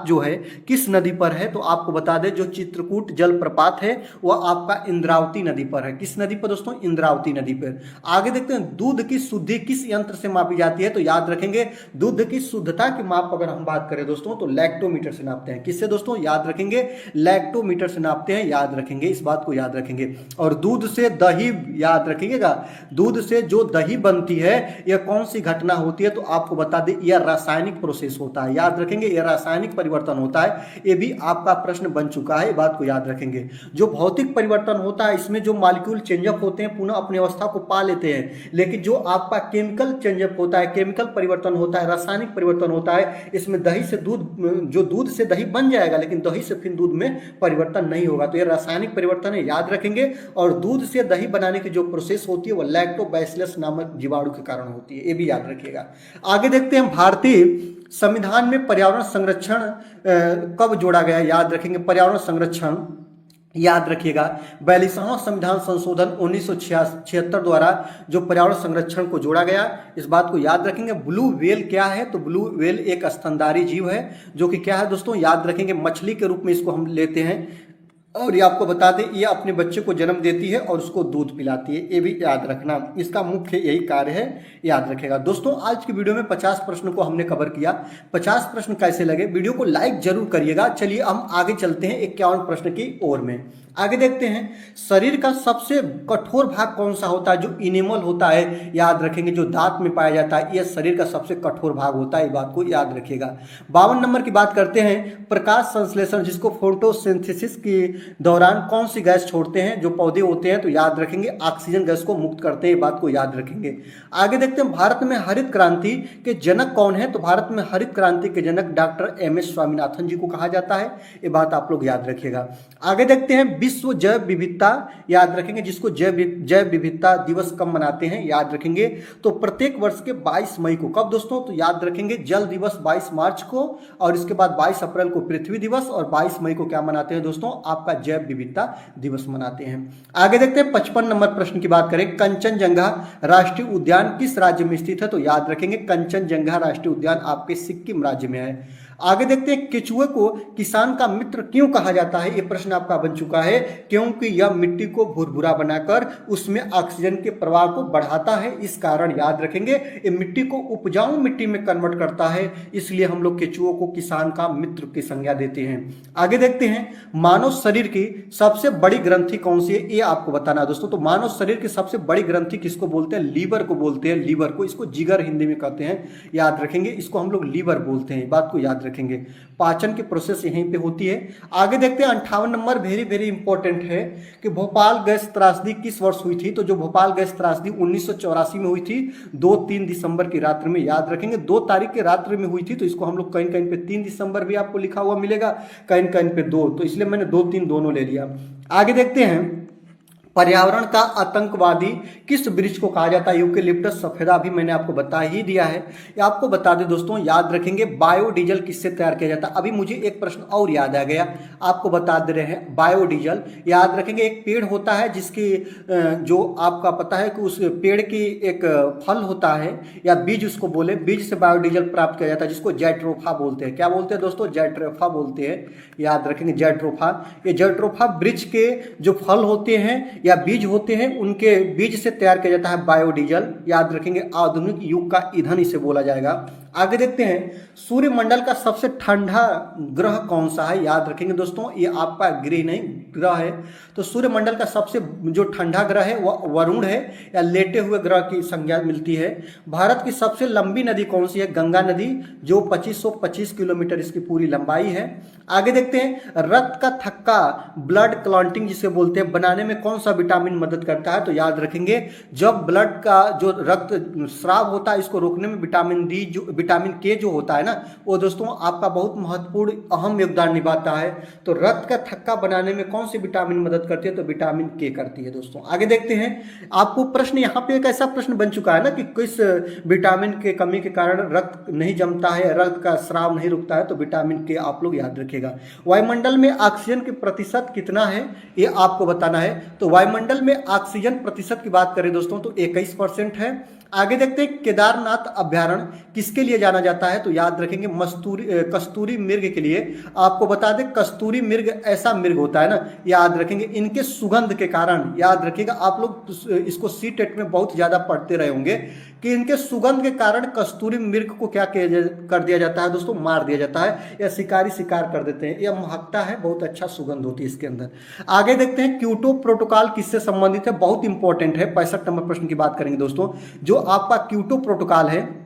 Speaker 1: जो है किस नदी पर है, तो आपको बता दें जो चित्रकूट जलप्रपात है वह आपका इंद्रावती नदी पर है। किस नदी पर दोस्तों, इंद्रावती नदी पर। आगे देखते हैं, दूध की शुद्धि किस यंत्र से मापी जाती है, तो याद रखेंगे दूध की शुद्धता की माप अगर हम बात करें दोस्तों, तो लैक्टोमीटर से नापते हैं। किससे दोस्तों, याद रखेंगे लैक्टोमीटर से नापते हैं, याद रखेंगे, इस बात को याद रखेंगे। और दूध से दही, याद रखिएगा, दूध से जो दही बनती है यह कौन सी घटना होती है, तो आपको बता दें यह रासायनिक प्रोसेस होता है, याद रखेंगे, यह रासायनिक परिवर्तन होता है। यह भी आपका प्रश्न बन चुका है, बात को याद रखेंगे। जो भौतिक परिवर्तन होता है इसमें जो मॉलिक्यूल चेंजअप होते हैं पुनः अपनी अवस्था को पा लेते हैं, लेकिन जो आपका केमिकल चेंजअप होता है, केमिकल परिवर्तन होता है, रासायनिक परिवर्तन होता है, इसमें दही से दूध, जो दूध से दही बन जाएगा लेकिन दही से फिर दूध में परिवर्तन नहीं होगा, तो यह रासायनिक परिवर्तन है, याद रखेंगे। और दूध से दही बनाने की जो प्रोसेस होती है वह लैक्टोबैसिलस नामक जीवाणु के कारण होती है, ये भी याद रखिएगा। आगे देखते हैं, भारतीय संविधान में पर्यावरण संरक्षण कब जोड़ा गया, याद रखेंगे, पर्यावरण संरक्षण याद रखिएगा 42वां संविधान संशोधन 1976 द्वारा जो पर्यावरण संरक्षण को जोड़ा गया, इस बात को याद रखेंगे। ब्लू व्हेल क्या है, तो ब्लू व्हेल एक स्तनधारी जीव है जो कि क्या है दोस्तों, याद रखेंगे, मछली के रूप में इसको हम लेते हैं। और ये आपको बता दें ये अपने बच्चे को जन्म देती है और उसको दूध पिलाती है, ये भी याद रखना, इसका मुख्य यही कार्य है, याद रखेगा। दोस्तों आज की वीडियो में 50 प्रश्न को हमने कवर किया। 50 प्रश्न कैसे लगे, वीडियो को लाइक जरूर करिएगा। चलिए हम आगे चलते हैं 51 प्रश्न की ओर में। आगे देखते हैं, शरीर का सबसे कठोर भाग कौन सा होता है, जो इनेमल होता है, याद रखेंगे, जो दांत में पाया जाता है, यह शरीर का सबसे कठोर भाग होता है, ये बात को याद रखिएगा। 52 नंबर की बात करते हैं, प्रकाश संश्लेषण जिसको फोटोसिंथेसिस के दौरान कौन सी गैस छोड़ते हैं, जो पौधे होते हैं, तो याद रखेंगे ऑक्सीजन गैस को मुक्त करते हैं, बात को याद रखेंगे। आगे देखते हैं, भारत में हरित क्रांति के जनक कौन है, तो भारत में हरित क्रांति के जनक डॉक्टर एम.एस. स्वामीनाथन जी को कहा जाता है, ये बात आप लोग याद रखिएगा। आगे देखते हैं, विश्व जैव विविधता, याद रखेंगे, जिसको जैव विविधता दिवस कब मनाते हैं, याद रखेंगे, तो प्रत्येक वर्ष के 22 मई को। कब दोस्तों, तो याद रखेंगे जल दिवस 22 मार्च को, और इसके बाद 22 अप्रैल को पृथ्वी दिवस, और 22 मई को क्या मनाते हैं दोस्तों, आपका जैव विविधता दिवस मनाते हैं। आगे देखते हैं 55 नंबर प्रश्न की बात करें, कंचनजंगा राष्ट्रीय उद्यान किस राज्य में स्थित है, तो याद रखेंगे कंचनजंगा राष्ट्रीय उद्यान आपके सिक्किम राज्य में है। आगे देखते हैं, केचुए को किसान का मित्र क्यों कहा जाता है, यह प्रश्न आपका बन चुका है, क्योंकि यह मिट्टी को भुरभुरा बनाकर उसमें ऑक्सीजन के प्रवाह को बढ़ाता है, इस कारण याद रखेंगे ये मिट्टी को उपजाऊ मिट्टी में कन्वर्ट करता है, इसलिए हम लोग केचुओं को किसान का मित्र की संज्ञा देते हैं। आगे देखते हैं, मानव शरीर की सबसे बड़ी ग्रंथि कौन सी है, ये आपको बताना है दोस्तों। तो मानव शरीर की सबसे बड़ी ग्रंथि किसको बोलते हैं, लीवर को बोलते हैं, लीवर को, इसको जिगर हिंदी में कहते हैं, याद रखेंगे, इसको हम लोग लीवर बोलते हैं, बात को याद रखेंगे। पाचन की प्रोसेस यहीं पे होती है। आगे देखते हैं 58 नंबर, वेरी वेरी इंपॉर्टेंट है कि भोपाल गैस त्रासदी किस वर्ष हुई थी, तो जो भोपाल गैस त्रासदी 1984 में हुई थी, 2-3 दिसंबर की रात्रि में, याद रखेंगे 2 तारीख की रात्रि में हुई थी, तो इसको हम लोग कहीं कहीं पे 3 दिसंबर भी आपको लिखा हुआ मिलेगा, कहीं कहीं पे 2, तो इसलिए मैंने 2-3 दोनों ले लिया। आगे देखते हैं, पर्यावरण का आतंकवादी किस वृक्ष को कहा जाता है, यूकेलिप्टस सफेदा भी मैंने आपको बता ही दिया है। या आपको बता दें दोस्तों, याद रखेंगे बायोडीजल किससे तैयार किया जाता है। अभी मुझे एक प्रश्न और याद आ गया, आपको बता दे रहे हैं, बायोडीजल याद रखेंगे, एक पेड़ होता है जिसकी जो आपका पता है कि उस पेड़ की एक फल होता है या बीज उसको बोले, बीज से बायोडीजल प्राप्त किया जाता है, जिसको जैट्रोफा बोलते हैं। क्या बोलते हैं दोस्तों, जैट्रोफा बोलते हैं, याद रखेंगे जैट्रोफा। ये जैट्रोफा वृक्ष के जो फल होते हैं या बीज होते हैं, उनके बीज से तैयार किया जाता है बायोडीजल। याद रखेंगे, आधुनिक युग का ईंधन इसे बोला जाएगा। आगे देखते हैं, सूर्यमंडल का सबसे ठंडा ग्रह कौन सा है? याद रखेंगे दोस्तों, ये आपका गृह नहीं ग्रह है। तो सूर्यमंडल का सबसे जो ठंडा ग्रह है वह वरुण है, या लेटे हुए ग्रह की संज्ञा मिलती है। भारत की सबसे लंबी नदी कौन सी है? गंगा नदी, जो 2525 किलोमीटर इसकी पूरी लंबाई है। आगे देखते हैं, रक्त का थक्का, ब्लड क्लॉटिंग जिसे बोलते हैं, बनाने में कौन सा विटामिन मदद करता है? तो याद रखेंगे, जब ब्लड का जो रक्त स्राव होता है इसको रोकने में विटामिन के जो होता है ना, वो दोस्तों आपका बहुत महत्वपूर्ण अहम योगदान निभाता है। तो रक्त का थक्का बनाने में कौन सी विटामिन मदद करती है? तो विटामिन के करती है दोस्तों। आगे देखते हैं, आपको प्रश्न यहाँ पे एक ऐसा प्रश्न बन चुका है ना कि किस विटामिन के कमी के कारण रक्त नहीं जमता है, रक्त का स्राव नहीं रुकता है? तो विटामिन के आप लोग याद रखिएगा। वायुमंडल में ऑक्सीजन के प्रतिशत कितना है, ये आपको बताना है। तो वायुमंडल में ऑक्सीजन प्रतिशत की बात करें दोस्तों तो 21% है। आगे देखते हैं, केदारनाथ अभ्यारण्य किसके लिए जाना जाता है? तो याद रखेंगे, कस्तूरी मृग के लिए। आपको बता दें, कस्तूरी मृग ऐसा मृग होता है ना, याद रखेंगे, इनके सुगंध के कारण, याद रखिएगा, आप लोग इसको सीटेट में बहुत ज्यादा पढ़ते रहे होंगे कि इनके सुगंध के कारण कस्तूरी मृग को क्या कर दिया जाता है दोस्तों? मार दिया जाता है, या शिकारी शिकार कर देते हैं। यह महकता है, बहुत अच्छा सुगंध होती है इसके अंदर। आगे देखते हैं, क्योटो प्रोटोकॉल किससे संबंधित है? बहुत इंपॉर्टेंट है, 65 नंबर प्रश्न की बात करेंगे दोस्तों। जो आपका क्योटो प्रोटोकॉल है,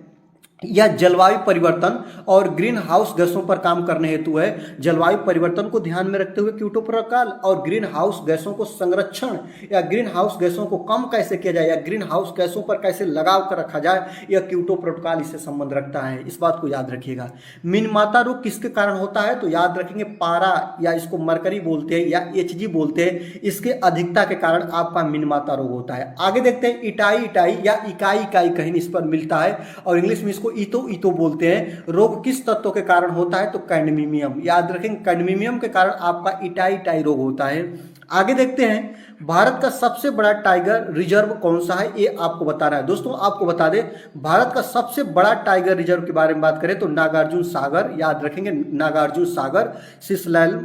Speaker 1: या जलवायु परिवर्तन और ग्रीन हाउस गैसों पर काम करने हेतु है। जलवायु परिवर्तन को ध्यान में रखते हुए क्योटो प्रोटोकॉल, और ग्रीन हाउस गैसों को संरक्षण या ग्रीन हाउस गैसों को कम कैसे किया जाए, या ग्रीन हाउस गैसों पर कैसे लगाव कर रखा जाए, यह क्योटो प्रोटोकॉल इससे संबंध रखता है। इस बात को याद रखिएगा। मिनमाता रोग किसके कारण होता है? तो याद रखेंगे, पारा, या इसको मरकरी बोलते हैं, या एचजी बोलते हैं, इसके अधिकता के कारण आपका मिनमाता रोग होता है। आगे देखते हैं, इटाई या इकाई कहीं इस पर मिलता है, और इंग्लिश में इसको ईतो बोलते हैं। रोग किस तत्व के कारण होता है? तो कैडमियम। याद रखेंगे, कैडमियम के कारण आपका इटाई रोग होता है। आगे देखते हैं, भारत का सबसे बड़ा टाइगर रिजर्व कौन सा है? ये आपको बताना है दोस्तों। आपको बता दें, भारत का सबसे बड़ा टाइगर रिजर्व के बारे में बात करें तो नागार्जुन सागर। याद रखेंगे, नागार्जुन सागर श्रीशैलम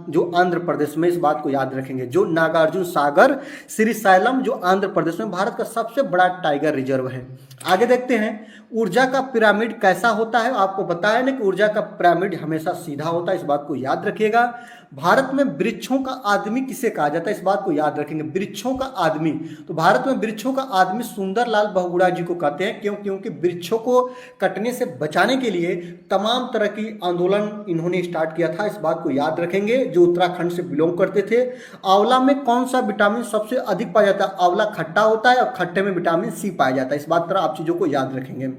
Speaker 1: जो आंध्र प्रदेश में, इस बात को याद रखेंगे, जो नागार्जुन सागर श्रीशैलम जो आंध्र प्रदेश में भारत का सबसे बड़ा टाइगर रिजर्व है। आगे देखते हैं, ऊर्जा का पिरामिड कैसा होता है? आपको पता है ना कि ऊर्जा का पिरामिड हमेशा सीधा होता है, इस बात को याद रखिएगा। भारत में वृक्षों का आदमी किसे कहा जाता है? इस बात को याद रखेंगे, वृक्षों का आदमी। तो भारत में वृक्षों का आदमी सुंदरलाल बहुगुणा जी को कहते हैं। क्योंकि वृक्षों को कटने से बचाने के लिए तमाम तरह की आंदोलन इन्होंने स्टार्ट किया था, इस बात को याद रखेंगे, जो उत्तराखंड से बिलोंग करते थे। आंवला में कौन सा विटामिन सबसे अधिक पाया जाता है? आंवला खट्टा होता है, और खट्टे में विटामिन सी पाया जाता है। इस बात पर आप चीजों को याद रखेंगे।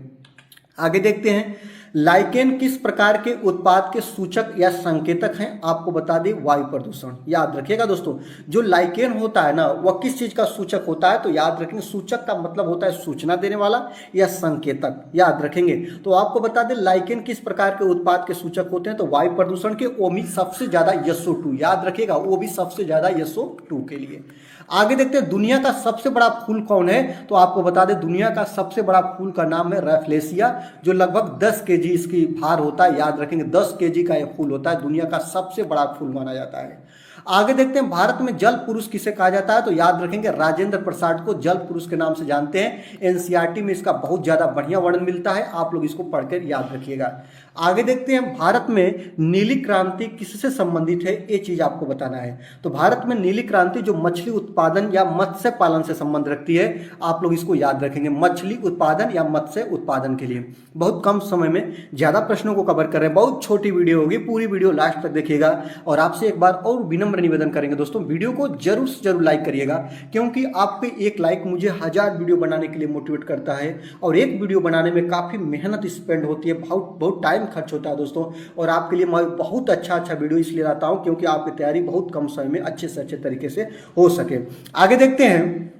Speaker 1: आगे देखते हैं, लाइकेन किस प्रकार के उत्पाद के सूचक या संकेतक हैं? आपको बता दें, वायु प्रदूषण। याद रखिएगा दोस्तों, जो लाइकेन होता है ना, वह किस चीज का सूचक होता है? तो याद रखेंगे, सूचक का मतलब होता है सूचना देने वाला या संकेतक। याद रखेंगे, तो आपको बता दें लाइकेन किस प्रकार के उत्पाद के सूचक होते हैं? तो वायु प्रदूषण के। वो भी सबसे ज्यादा SO2, याद रखिएगा, वो भी सबसे ज्यादा SO2 के लिए। आगे देखते हैं, दुनिया का सबसे बड़ा फूल कौन है? तो आपको बता दें, दुनिया का सबसे बड़ा फूल का नाम है रैफ्लेसिया, जो लगभग 10 kg इसकी भार होता है। याद रखेंगे, 10 kg का यह फूल होता है, दुनिया का सबसे बड़ा फूल माना जाता है। आगे देखते हैं, भारत में जल पुरुष किसे कहा जाता है? तो याद रखेंगे, राजेंद्र प्रसाद को जल पुरुष के नाम से जानते हैं। NCERT में इसका बहुत ज्यादा बढ़िया वर्णन मिलता है, आप लोग इसको पढ़कर याद रखिएगा। आगे देखते हैं, भारत में नीली क्रांति किससे संबंधित है? ये चीज आपको बताना है। तो भारत में नीली क्रांति जो मछली उत्पादन या मत्स्य पालन से संबंध रखती है, आप लोग इसको याद रखेंगे, मछली उत्पादन या मत्स्य उत्पादन के लिए। बहुत कम समय में ज्यादा प्रश्नों को कवर कर रहे हैं, बहुत छोटी वीडियो होगी, पूरी वीडियो लास्ट तक देखिएगा। और आपसे एक बार और विनम्र निवेदन करेंगे दोस्तों, वीडियो को जरूर से जरूर लाइक करिएगा, क्योंकि आपके एक लाइक मुझे 1000 वीडियो बनाने के लिए मोटिवेट करता है। और एक वीडियो बनाने में काफी मेहनत स्पेंड होती है, बहुत टाइम खर्च होता है दोस्तों। और आपके लिए मैं बहुत अच्छा वीडियो इसलिए लाता हूं क्योंकि आपकी तैयारी बहुत कम समय में अच्छे से अच्छे तरीके से हो सके। आगे देखते हैं,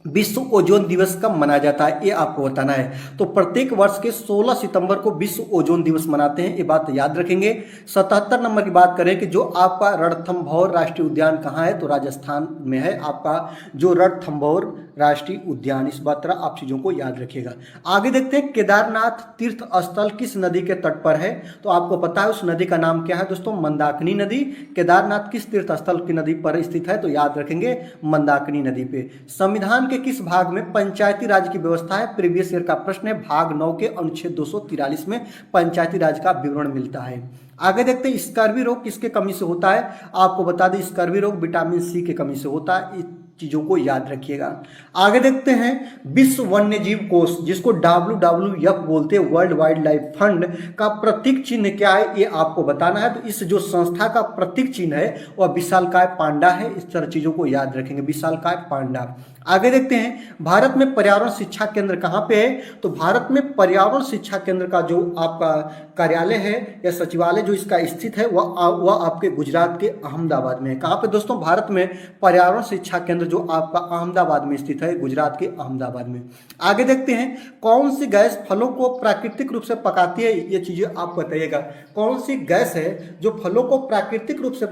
Speaker 1: विश्व ओजोन दिवस कब मनाया जाता है? ये आपको बताना है। तो प्रत्येक वर्ष के 16 सितंबर को विश्व ओजोन दिवस मनाते हैं, ये बात याद रखेंगे। 77 नंबर की बात करें कि जो आपका रणथंभौर राष्ट्रीय उद्यान कहाँ है? तो राजस्थान में है। आपका जो रणथंभौर राष्ट्रीय उद्यान। इस बात तरह आप चीजों को याद रखिएगा। आगे देखते हैं केदारनाथ तीर्थ स्थल किस नदी के तट पर है, तो आपको पता है उस नदी का नाम क्या है दोस्तों, मंदाकिनी नदी। केदारनाथ किस तीर्थ स्थल की नदी पर स्थित है, तो याद रखेंगे मंदाकिनी नदी पे। संविधान के किस भाग में पंचायती राज की व्यवस्था है, प्रीवियस ईयर का प्रश्न है, भाग 9 के अनुच्छेद 243 में पंचायती राज का विवरण मिलता है। आगे देखते हैं स्कर्वी रोग किसके कमी से होता है, आपको बता दें स्कर्वी रोग विटामिन सी की कमी से होता है। चीजों को याद रखिएगा। आगे देखते हैं विश्व वन्य जीव कोष जिसको WWF बोलते हैं, वर्ल्ड वाइल्ड लाइफ फंड का प्रतीक चिन्ह क्या है, ये आपको बताना है। तो इस जो संस्था का प्रतीक चिन्ह है वह विशालकाय पांडा है। इस तरह चीजों को याद रखेंगे, विशालकाय पांडा। आगे देखते हैं भारत में पर्यावरण शिक्षा केंद्र कहां पे है, तो भारत में पर्यावरण शिक्षा केंद्र का जो आपका कार्यालय है या सचिवालय जो इसका स्थित है वह आपके गुजरात के अहमदाबाद में है। कहां पे दोस्तों, भारत में पर्यावरण शिक्षा केंद्र जो आपका अहमदाबाद में स्थित है, गुजरात के अहमदाबाद में। आगे देखते हैं कौन सी गैस फलों को प्राकृतिक रूप से पकाती है, ये चीजें आप बताइएगा। कौन सी गैस है जो फलों को प्राकृतिक रूप से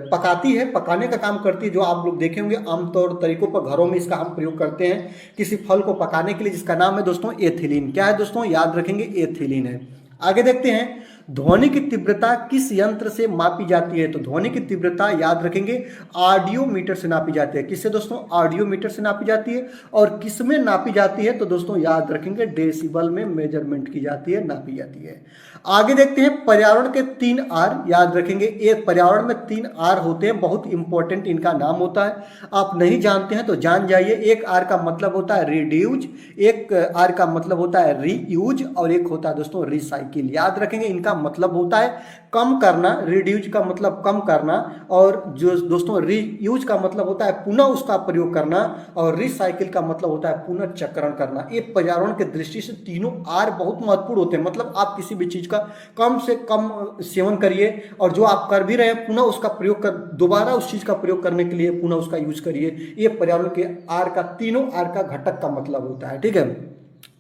Speaker 1: पकाती है, पकाने का काम करती है, जो आप लोग देखे होंगे आमतौर तरीकों पर घरों में इसका हम प्रयोग करते हैं किसी फल को पकाने के लिए, जिसका नाम है दोस्तों एथिलीन। क्या है दोस्तों, याद रखेंगे एथिलीन है। आगे देखते हैं ध्वनि की तीव्रता किस यंत्र से मापी जाती है, तो ध्वनि की तीव्रता याद रखेंगे ऑडियोमीटर से नापी जाती है। किससे दोस्तों, ऑडियोमीटर से नापी जाती है। और किस में नापी जाती है, तो दोस्तों याद रखेंगे डेसिबल में मेजरमेंट की जाती है, नापी जाती है। आगे देखते हैं पर्यावरण के 3 आर याद रखेंगे। एक पर्यावरण में 3 आर होते हैं, बहुत इंपॉर्टेंट इनका नाम होता है, आप नहीं जानते हैं तो जान जाइए। एक आर का मतलब होता है रिड्यूज, एक आर का मतलब होता है रीयूज और एक होता है दोस्तों रिसाइकिल। याद रखेंगे इनका मतलब होता है कम करना, रिड्यूज का मतलब कम करना, और जो दोस्तों रीयूज का मतलब होता है पुनः उसका प्रयोग करना, और रिसाइकिल का मतलब होता है पुनः चक्रण करना। ये पर्यावरण के दृष्टि से तीनों आर बहुत महत्वपूर्ण होते हैं। मतलब आप किसी भी चीज का कम से कम सेवन करिए, और जो आप कर भी रहे हैं पुनः उसका प्रयोग कर, दोबारा उस चीज का प्रयोग करने के लिए पुनः उसका यूज करिए। ये पर्यावरण के आर का, तीनों आर का घटक का मतलब होता है। ठीक है,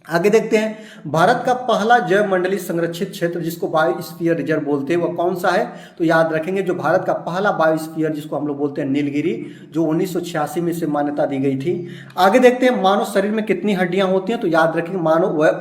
Speaker 1: आगे देखते हैं भारत का पहला जैव मंडलीय संरक्षित क्षेत्र जिसको बायोस्फीयर रिजर्व बोलते हैं वह कौन सा है, तो याद रखेंगे जो भारत का पहला बायोस्फीयर जिसको हम लोग बोलते हैं नीलगिरी, जो 1986 में से मान्यता दी गई थी। आगे देखते हैं मानव शरीर में कितनी हड्डियां होती हैं, तो याद रखेंगे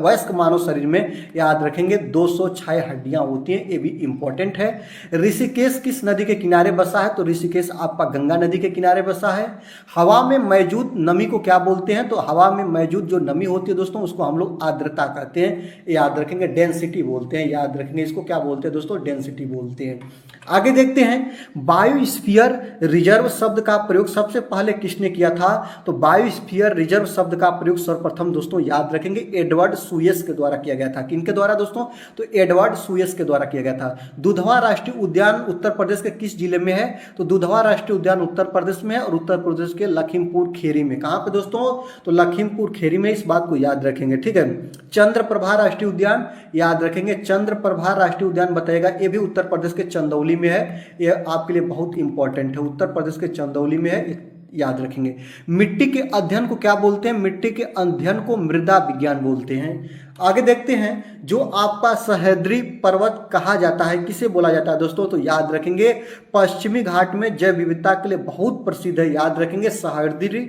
Speaker 1: वयस्क मानव शरीर में याद रखेंगे 206 हड्डियां होती हैं, ये भी इंपॉर्टेंट है। ऋषिकेश किस नदी के किनारे बसा है, तो ऋषिकेश आपका गंगा नदी के किनारे बसा है। हवा में मौजूद नमी को क्या बोलते हैं, तो हवा में मौजूद जो नमी होती है दोस्तों उसको हम लोग आर्द्रता कहते हैं, याद रखेंगे डेंसिटी बोलते हैं। याद रखेंगे इसको क्या बोलते हैं दोस्तों, डेंसिटी बोलते हैं। आगे देखते हैं बायोस्फीयर रिजर्व शब्द का प्रयोग सबसे पहले किसने किया था, तो बायोस्फीयर रिजर्व शब्द का प्रयोग सर्वप्रथम दोस्तों याद रखेंगे एडवर्ड सुयस के द्वारा किया गया था। किनके द्वारा दोस्तों, तो एडवर्ड सुयस के द्वारा किया गया था। दुधवा राष्ट्रीय उद्यान उत्तर प्रदेश के किस जिले में है, तो दुधवा राष्ट्रीय उद्यान उत्तर प्रदेश में है, और उत्तर प्रदेश के लखीमपुर खेरी में। कहां पे दोस्तों, तो लखीमपुर खेरी में, इस बात को याद रखेंगे। ठीक है, चंद्रप्रभा राष्ट्रीय उद्यान याद रखेंगे, चंद्रप्रभा राष्ट्रीय उद्यान बताएगा, ये भी उत्तर प्रदेश के चंदौली में है। ये आपके लिए बहुत इंपॉर्टेंट है, उत्तर प्रदेश के चंदौली में है, याद रखेंगे। मिट्टी के अध्ययन को क्या बोलते हैं, मिट्टी के अध्ययन को मृदा विज्ञान बोलते हैं। आगे देखते हैं जो आपका सह्याद्री पर्वत कहा जाता है किसे बोला जाता है दोस्तों, तो याद रखेंगे पश्चिमी घाट में जैव विविधता के लिए बहुत प्रसिद्ध है, याद रखेंगे सह्याद्री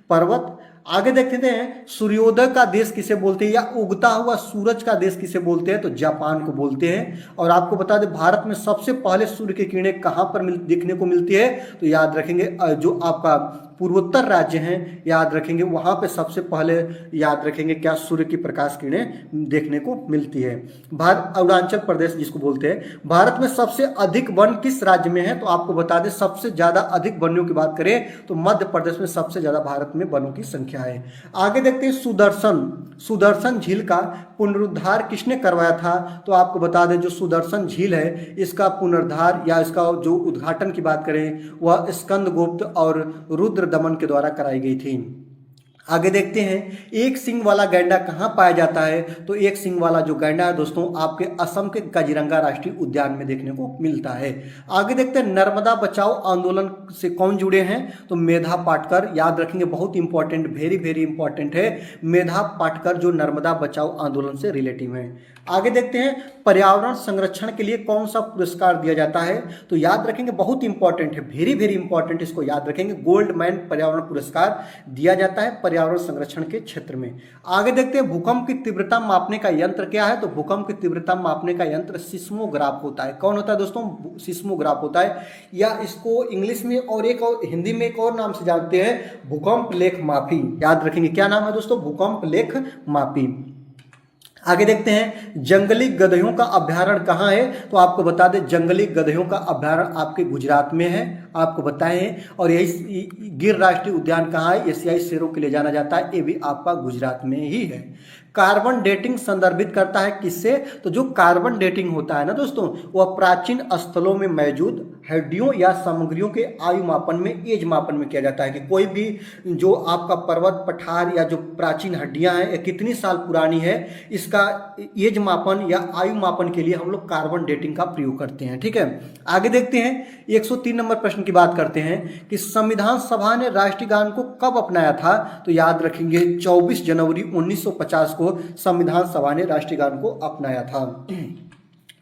Speaker 1: पर्वत। आगे देखते हैं सूर्योदय का देश किसे बोलते हैं, या उगता हुआ सूरज का देश किसे बोलते हैं, तो जापान को बोलते हैं। और आपको बता दें भारत में सबसे पहले सूर्य की किरणें कहां पर देखने को मिलती है, तो याद रखेंगे जो आपका पूर्वोत्तर राज्य हैं, याद रखेंगे वहां पे सबसे पहले याद रखेंगे क्या, सूर्य की प्रकाश किरणें देखने को मिलती है। अरुणाचल प्रदेश जिसको बोलते हैं। भारत में सबसे अधिक वन किस राज्य में है, तो आपको बता दें सबसे ज्यादा अधिक वनों की बात करें तो मध्य प्रदेश में सबसे ज्यादा भारत में वनों की संख्या है। आगे देखते हैं सुदर्शन झील का पुनरुद्धार किसने करवाया था, तो आपको बता दें जो सुदर्शन झील है इसका पुनरुद्धार या इसका जो उद्घाटन की बात करें वह स्कंदगुप्त और रुद्र दमन के द्वारा कराई गई थी। आगे देखते हैं एक सींग वाला गैंडा कहाँ पाया जाता है। तो एक सींग वाला जो गैंडा है दोस्तों आपके असम के काजीरंगा राष्ट्रीय उद्यान में देखने को मिलता है। आगे देखते हैं नर्मदा बचाओ आंदोलन से कौन जुड़े हैं। तो मेधा पाटकर, याद रखेंगे, बहुत इंपॉर्टेंट, वेरी वेरी इंपॉर्टेंट है। मेधा पाटकर जो नर्मदा बचाओ आंदोलन से रिलेटिव है। आगे देखते हैं पर्यावरण संरक्षण के लिए कौन सा पुरस्कार दिया जाता है। तो याद रखेंगे, बहुत इंपॉर्टेंट है, वेरी वेरी इंपॉर्टेंट, इसको याद रखेंगे। गोल्ड मैन पर्यावरण पुरस्कार दिया जाता है पर्यावरण संरक्षण के क्षेत्र में। आगे देखते हैं भूकंप की तीव्रता मापने का यंत्र क्या है। तो भूकंप की तीव्रता मापने का यंत्र सिस्मोग्राफ होता है। कौन होता है दोस्तों? सिस्मोग्राफ होता है, या इसको इंग्लिश में और हिंदी में एक और नाम से जानते हैं, भूकंप लेख मापी। याद रखेंगे क्या नाम है दोस्तों? भूकंप लेख मापी। आगे देखते हैं जंगली गधों का अभ्यारण्य कहाँ है। तो आपको बता दें जंगली गधों का अभ्यारण्य आपके गुजरात में है, आपको बताएं। और यही गिर राष्ट्रीय उद्यान कहाँ है? एशियाई शेरों के लिए जाना जाता है, ये भी आपका गुजरात में ही है। कार्बन डेटिंग संदर्भित करता है किससे? तो जो कार्बन डेटिंग होता है ना दोस्तों, वह प्राचीन स्थलों में मौजूद हड्डियों या सामग्रियों के आयु मापन में, एज मापन में किया जाता है। कि कोई भी जो आपका पर्वत पठार या जो प्राचीन हड्डियां हैं, ये कितनी साल पुरानी है, इसका एज मापन या आयु मापन के लिए हम लोग कार्बन डेटिंग का प्रयोग करते हैं। ठीक है, आगे देखते हैं 103 नंबर प्रश्न की बात करते हैं कि संविधान सभा ने राष्ट्रीय गान को कब अपनाया था। तो याद रखेंगे 24 जनवरी 1950 को संविधान सभा ने राष्ट्रीय गान को अपनाया था।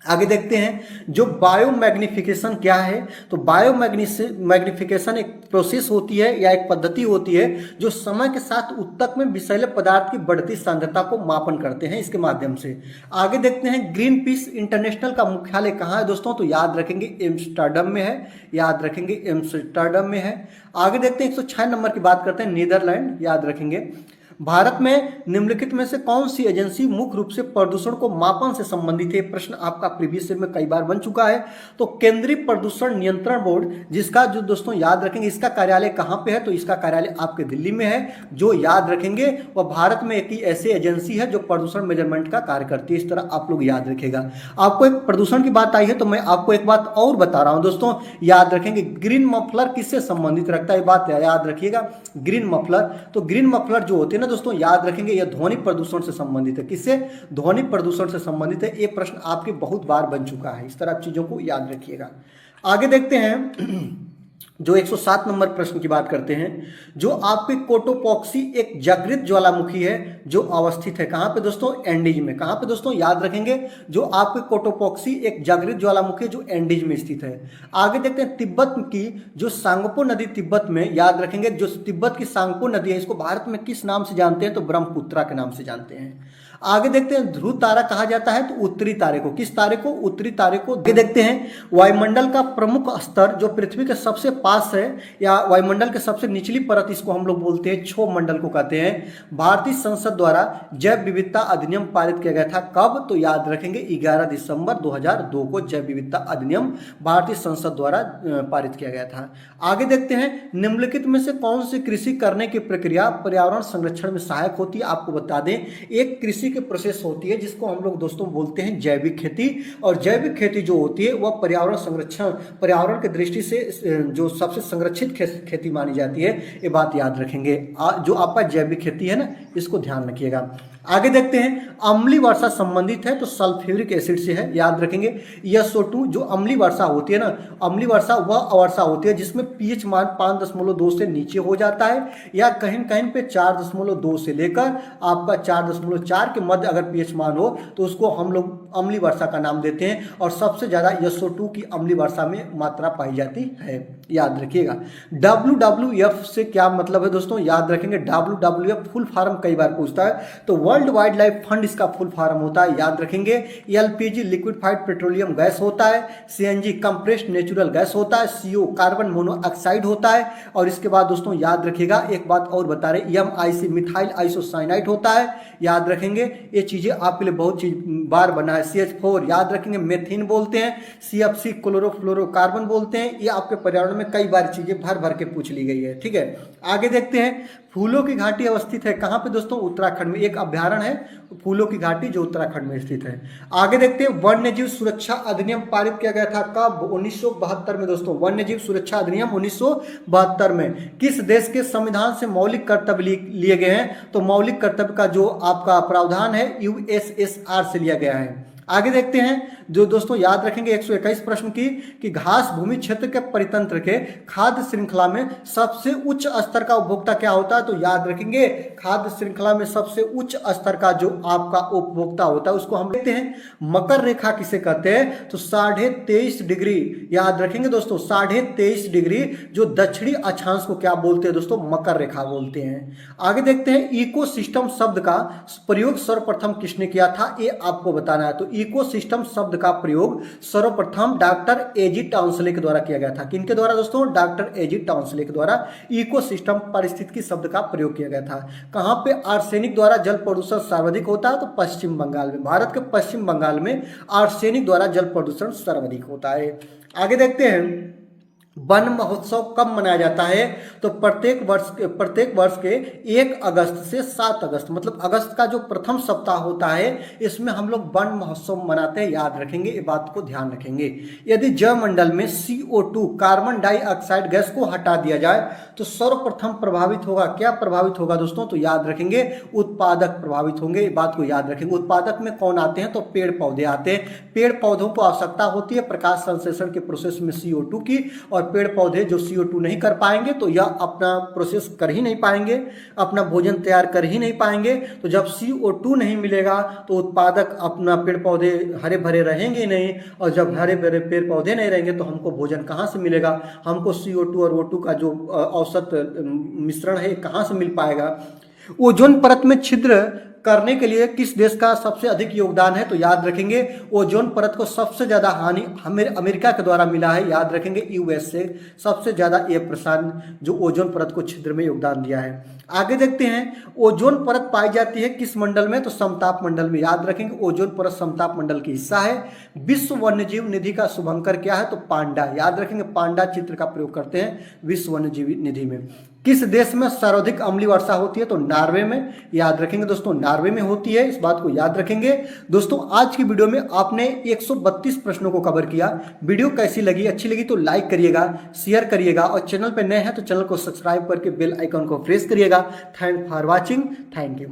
Speaker 1: आगे देखते हैं जो बायोमैग्निफिकेशन क्या है। तो बायोमैग्निफिकेशन एक प्रोसेस होती है या एक पद्धति होती है जो समय के साथ ऊतक में विषैले पदार्थ की बढ़ती सांद्रता को मापन करते हैं इसके माध्यम से। आगे देखते हैं ग्रीन पीस इंटरनेशनल का मुख्यालय कहाँ है दोस्तों। तो याद रखेंगे एम्स्टर्डम में है, याद रखेंगे एम्स्टर्डम में है। आगे देखते हैं 106 नंबर की बात करते हैं नीदरलैंड, याद रखेंगे। भारत में निम्नलिखित में से कौन सी एजेंसी मुख्य रूप से प्रदूषण को मापन से संबंधित है। प्रश्न आपका प्रीवियस ईयर में कई बार बन चुका है। तो केंद्रीय प्रदूषण नियंत्रण बोर्ड, जिसका जो दोस्तों याद रखेंगे इसका कार्यालय कहाँ पे है। तो इसका कार्यालय आपके दिल्ली में है। जो याद रखेंगे वह भारत में एक ही ऐसी एजेंसी है जो प्रदूषण मेजरमेंट का कार्य करती है। इस तरह आप लोग याद रखेगा। आपको एक प्रदूषण की बात आई है तो मैं आपको एक बात और बता रहा हूं दोस्तों, याद रखेंगे ग्रीन मफलर किससे संबंधित रखता है, बात याद रखिएगा। ग्रीन मफलर, तो ग्रीन मफलर जो होते हैं ना दोस्तों, याद रखेंगे यह ध्वनि प्रदूषण से संबंधित है। किससे? ध्वनि प्रदूषण से संबंधित है। ये प्रश्न आपके बहुत बार बन चुका है। इस तरह चीजों को याद रखिएगा। आगे देखते हैं जो 107 नंबर प्रश्न की बात करते हैं। जो आपके कोटोपॉक्सी एक जागृत ज्वालामुखी है जो अवस्थित है कहां पे दोस्तों? एंडीज में। कहां पे दोस्तों? याद रखेंगे जो आपके कोटोपॉक्सी एक जागृत ज्वालामुखी जो एंडीज में स्थित है। आगे देखते हैं तिब्बत की जो सांगपो नदी तिब्बत में, याद रखेंगे जो तिब्बत की सांगपो नदी है इसको भारत में किस नाम से जानते हैं? तो ब्रह्मपुत्रा के नाम से जानते हैं। आगे देखते हैं ध्रुव तारा कहा जाता है तो उत्तरी तारे को। किस तारे को? उत्तरी तारे को। आगे देखते हैं वायुमंडल का प्रमुख स्तर जो पृथ्वी के सबसे पास है या वायुमंडल के सबसे निचली परत, इसको हम लोग बोलते हैं क्षोभ मंडल को कहते हैं। भारतीय संसद द्वारा जैव विविधता अधिनियम पारित किया गया था कब? तो याद रखेंगे 11 दिसंबर 2002 को जैव विविधता अधिनियम भारतीय संसद द्वारा पारित किया गया था। आगे देखते हैं निम्नलिखित में से कौन सी कृषि करने की प्रक्रिया पर्यावरण संरक्षण में सहायक होती है। आपको बता दें एक कृषि की प्रोसेस होती है जिसको हम लोग दोस्तों बोलते हैं जैविक खेती। और जैविक खेती जो होती है वह पर्यावरण संरक्षण, पर्यावरण की दृष्टि से जो सबसे संरक्षित खेती मानी जाती है। ये बात याद रखेंगे। जो आपका जैविक खेती है ना, इसको ध्यान रखिएगा। आगे देखते हैं अम्लीय वर्षा संबंधित है तो सल्फ्यूरिक एसिड से है, याद रखेंगे। SO2 जो अम्लीय वर्षा होती है ना, अम्लीय वर्षा वह अवर्षा होती है जिसमें pH मान 5.2 से नीचे हो जाता है या कहीं कहीं पे 4.2 से लेकर आपका 4.4 के मध्य अगर pH मान हो तो उसको हम लोग अम्लीय वर्षा का नाम देते हैं। और सबसे ज्यादा SO2 की अम्लीय वर्षा में मात्रा पाई जाती है, याद रखिएगा। WWF से क्या मतलब है दोस्तों? याद रखेंगे WWF फुल फॉर्म कई बार पूछता है तो वर्ल्ड वाइड लाइफ फंड इसका फुल फॉर्म होता है, याद रखेंगे। LPG लिक्विफाइड पेट्रोलियम गैस होता है। CNG कंप्रेस्ड नेचुरल गैस होता है। CO कार्बन मोनोऑक्साइड होता है। और इसके बाद दोस्तों याद रखिएगा एक बात और बता रहे, MIC मिथाइल आइसोसाइनाइड होता है, याद रखेंगे। ये चीजें आपके लिए बहुत बार बना है। CH4 याद रखेंगे, मेथिन बोलते हैं। CFC क्लोरोफ्लोरोकार्बन बोलते हैं। ये आपके पर्यावरण में कई बार चीजें भर भर के पूछ ली गई है, ठीक है। आगे देखते हैं फूलों की घाटी अवस्थित है कहाँ पे दोस्तों? उत्तराखंड में। एक अभ्यारण्य है फूलों की घाटी जो उत्तराखंड में स्थित है। आगे देखते हैं, वन्य जीव सुरक्षा अधिनियम पारित किया गया था कब? 1972 में दोस्तों। वन्य जीव सुरक्षा अधिनियम 1972 में किस देश के संविधान से मौलिक कर्तव्य लिए गए हैं? तो मौलिक कर्तव्य का जो आपका प्रावधान है यूएसएसआर से लिया गया है। आगे देखते हैं, जो दोस्तों याद रखेंगे 121 प्रश्न की, कि घास भूमि क्षेत्र के परितंत्र के खाद्य श्रृंखला में सबसे उच्च स्तर का उपभोक्ता क्या होता है? तो याद रखेंगे खाद्य श्रृंखला में सबसे उच्च स्तर का जो आपका उपभोक्ता होता है उसको हम देखते हैं मकर रेखा किसे कहते हैं? तो 23.5 डिग्री, याद रखेंगे दोस्तों 23.5 डिग्री जो दक्षिणी अक्षांश को क्या बोलते हैं दोस्तों? मकर रेखा बोलते हैं। आगे देखते हैं, इकोसिस्टम शब्द का प्रयोग सर्वप्रथम किसने किया था? ये आपको बताना है। तो इकोसिस्टम शब्द का प्रयोग सर्वप्रथम डॉक्टर एजी टाउंसले के द्वारा किया गया था। किनके द्वारा दोस्तों? डॉक्टर एजी टाउंसले के द्वारा इकोसिस्टम पारिस्थितिकी शब्द का प्रयोग किया गया था। कहां पे आर्सेनिक द्वारा जल प्रदूषण सर्वाधिक होता है? तो पश्चिम बंगाल में। भारत के पश्चिम बंगाल में आर्सेनिक द्वारा जल प्रदूषण सर्वाधिक होता है। आगे देखते हैं, वन महोत्सव कब मनाया जाता है? तो प्रत्येक वर्ष के 1 अगस्त से 7 अगस्त, मतलब अगस्त का जो प्रथम सप्ताह होता है इसमें हम लोग वन महोत्सव मनाते हैं। याद रखेंगे, ये बात को ध्यान रखेंगे। यदि जलमंडल में CO2 कार्बन डाइऑक्साइड गैस को हटा दिया जाए तो सर्वप्रथम प्रभावित होगा, क्या प्रभावित होगा दोस्तों? तो याद रखेंगे उत्पादक प्रभावित होंगे। ये बात को याद रखेंगे। उत्पादक में कौन आते हैं? तो पेड़ पौधे आते हैं। पेड़ पौधों को आवश्यकता होती है प्रकाश संश्लेषण के प्रोसेस में CO2 की, और पेड़ पौधे जो CO2 नहीं कर पाएंगे तो यह अपना प्रोसेस कर ही नहीं पाएंगे, अपना भोजन तैयार कर ही नहीं पाएंगे। तो जब CO2 नहीं मिलेगा तो उत्पादक अपना पेड़ पौधे हरे भरे रहेंगे नहीं, और जब हरे भरे पेड़ पौधे नहीं रहेंगे तो हमको भोजन कहाँ से मिलेगा? हमको CO2 और O2 का जो औसत मिश्रण है कहाँ से मिल पाएगा? ओजोन परत में छिद्र करने के लिए किस देश का सबसे अधिक योगदान है? तो याद रखेंगे ओजोन परत को सबसे ज्यादा हानि अमेरिका के द्वारा मिला है। याद रखेंगे यूएस से सबसे ज्यादा ये प्रसार जो ओजोन परत को छिद्र में योगदान दिया है। आगे देखते हैं, ओजोन परत पाई जाती है किस मंडल में? तो समताप मंडल में। याद रखेंगे ओजोन परत समताप मंडल की हिस्सा है। विश्व वन्यजीव निधि का शुभंकर क्या है? तो पांडा। याद रखेंगे पांडा चित्र का प्रयोग करते हैं विश्व वन्यजीव निधि में। किस देश में सर्वाधिक अम्लीय वर्षा होती है? तो नॉर्वे में। याद रखेंगे दोस्तों नॉर्वे में होती है, इस बात को याद रखेंगे। दोस्तों आज की वीडियो में आपने 132 प्रश्नों को कवर किया। वीडियो कैसी लगी? अच्छी लगी तो लाइक करिएगा, शेयर करिएगा, और चैनल पर नए हैं तो चैनल को सब्सक्राइब करके बेल आइकन को प्रेस करिएगा। Thank for watching. Thank you.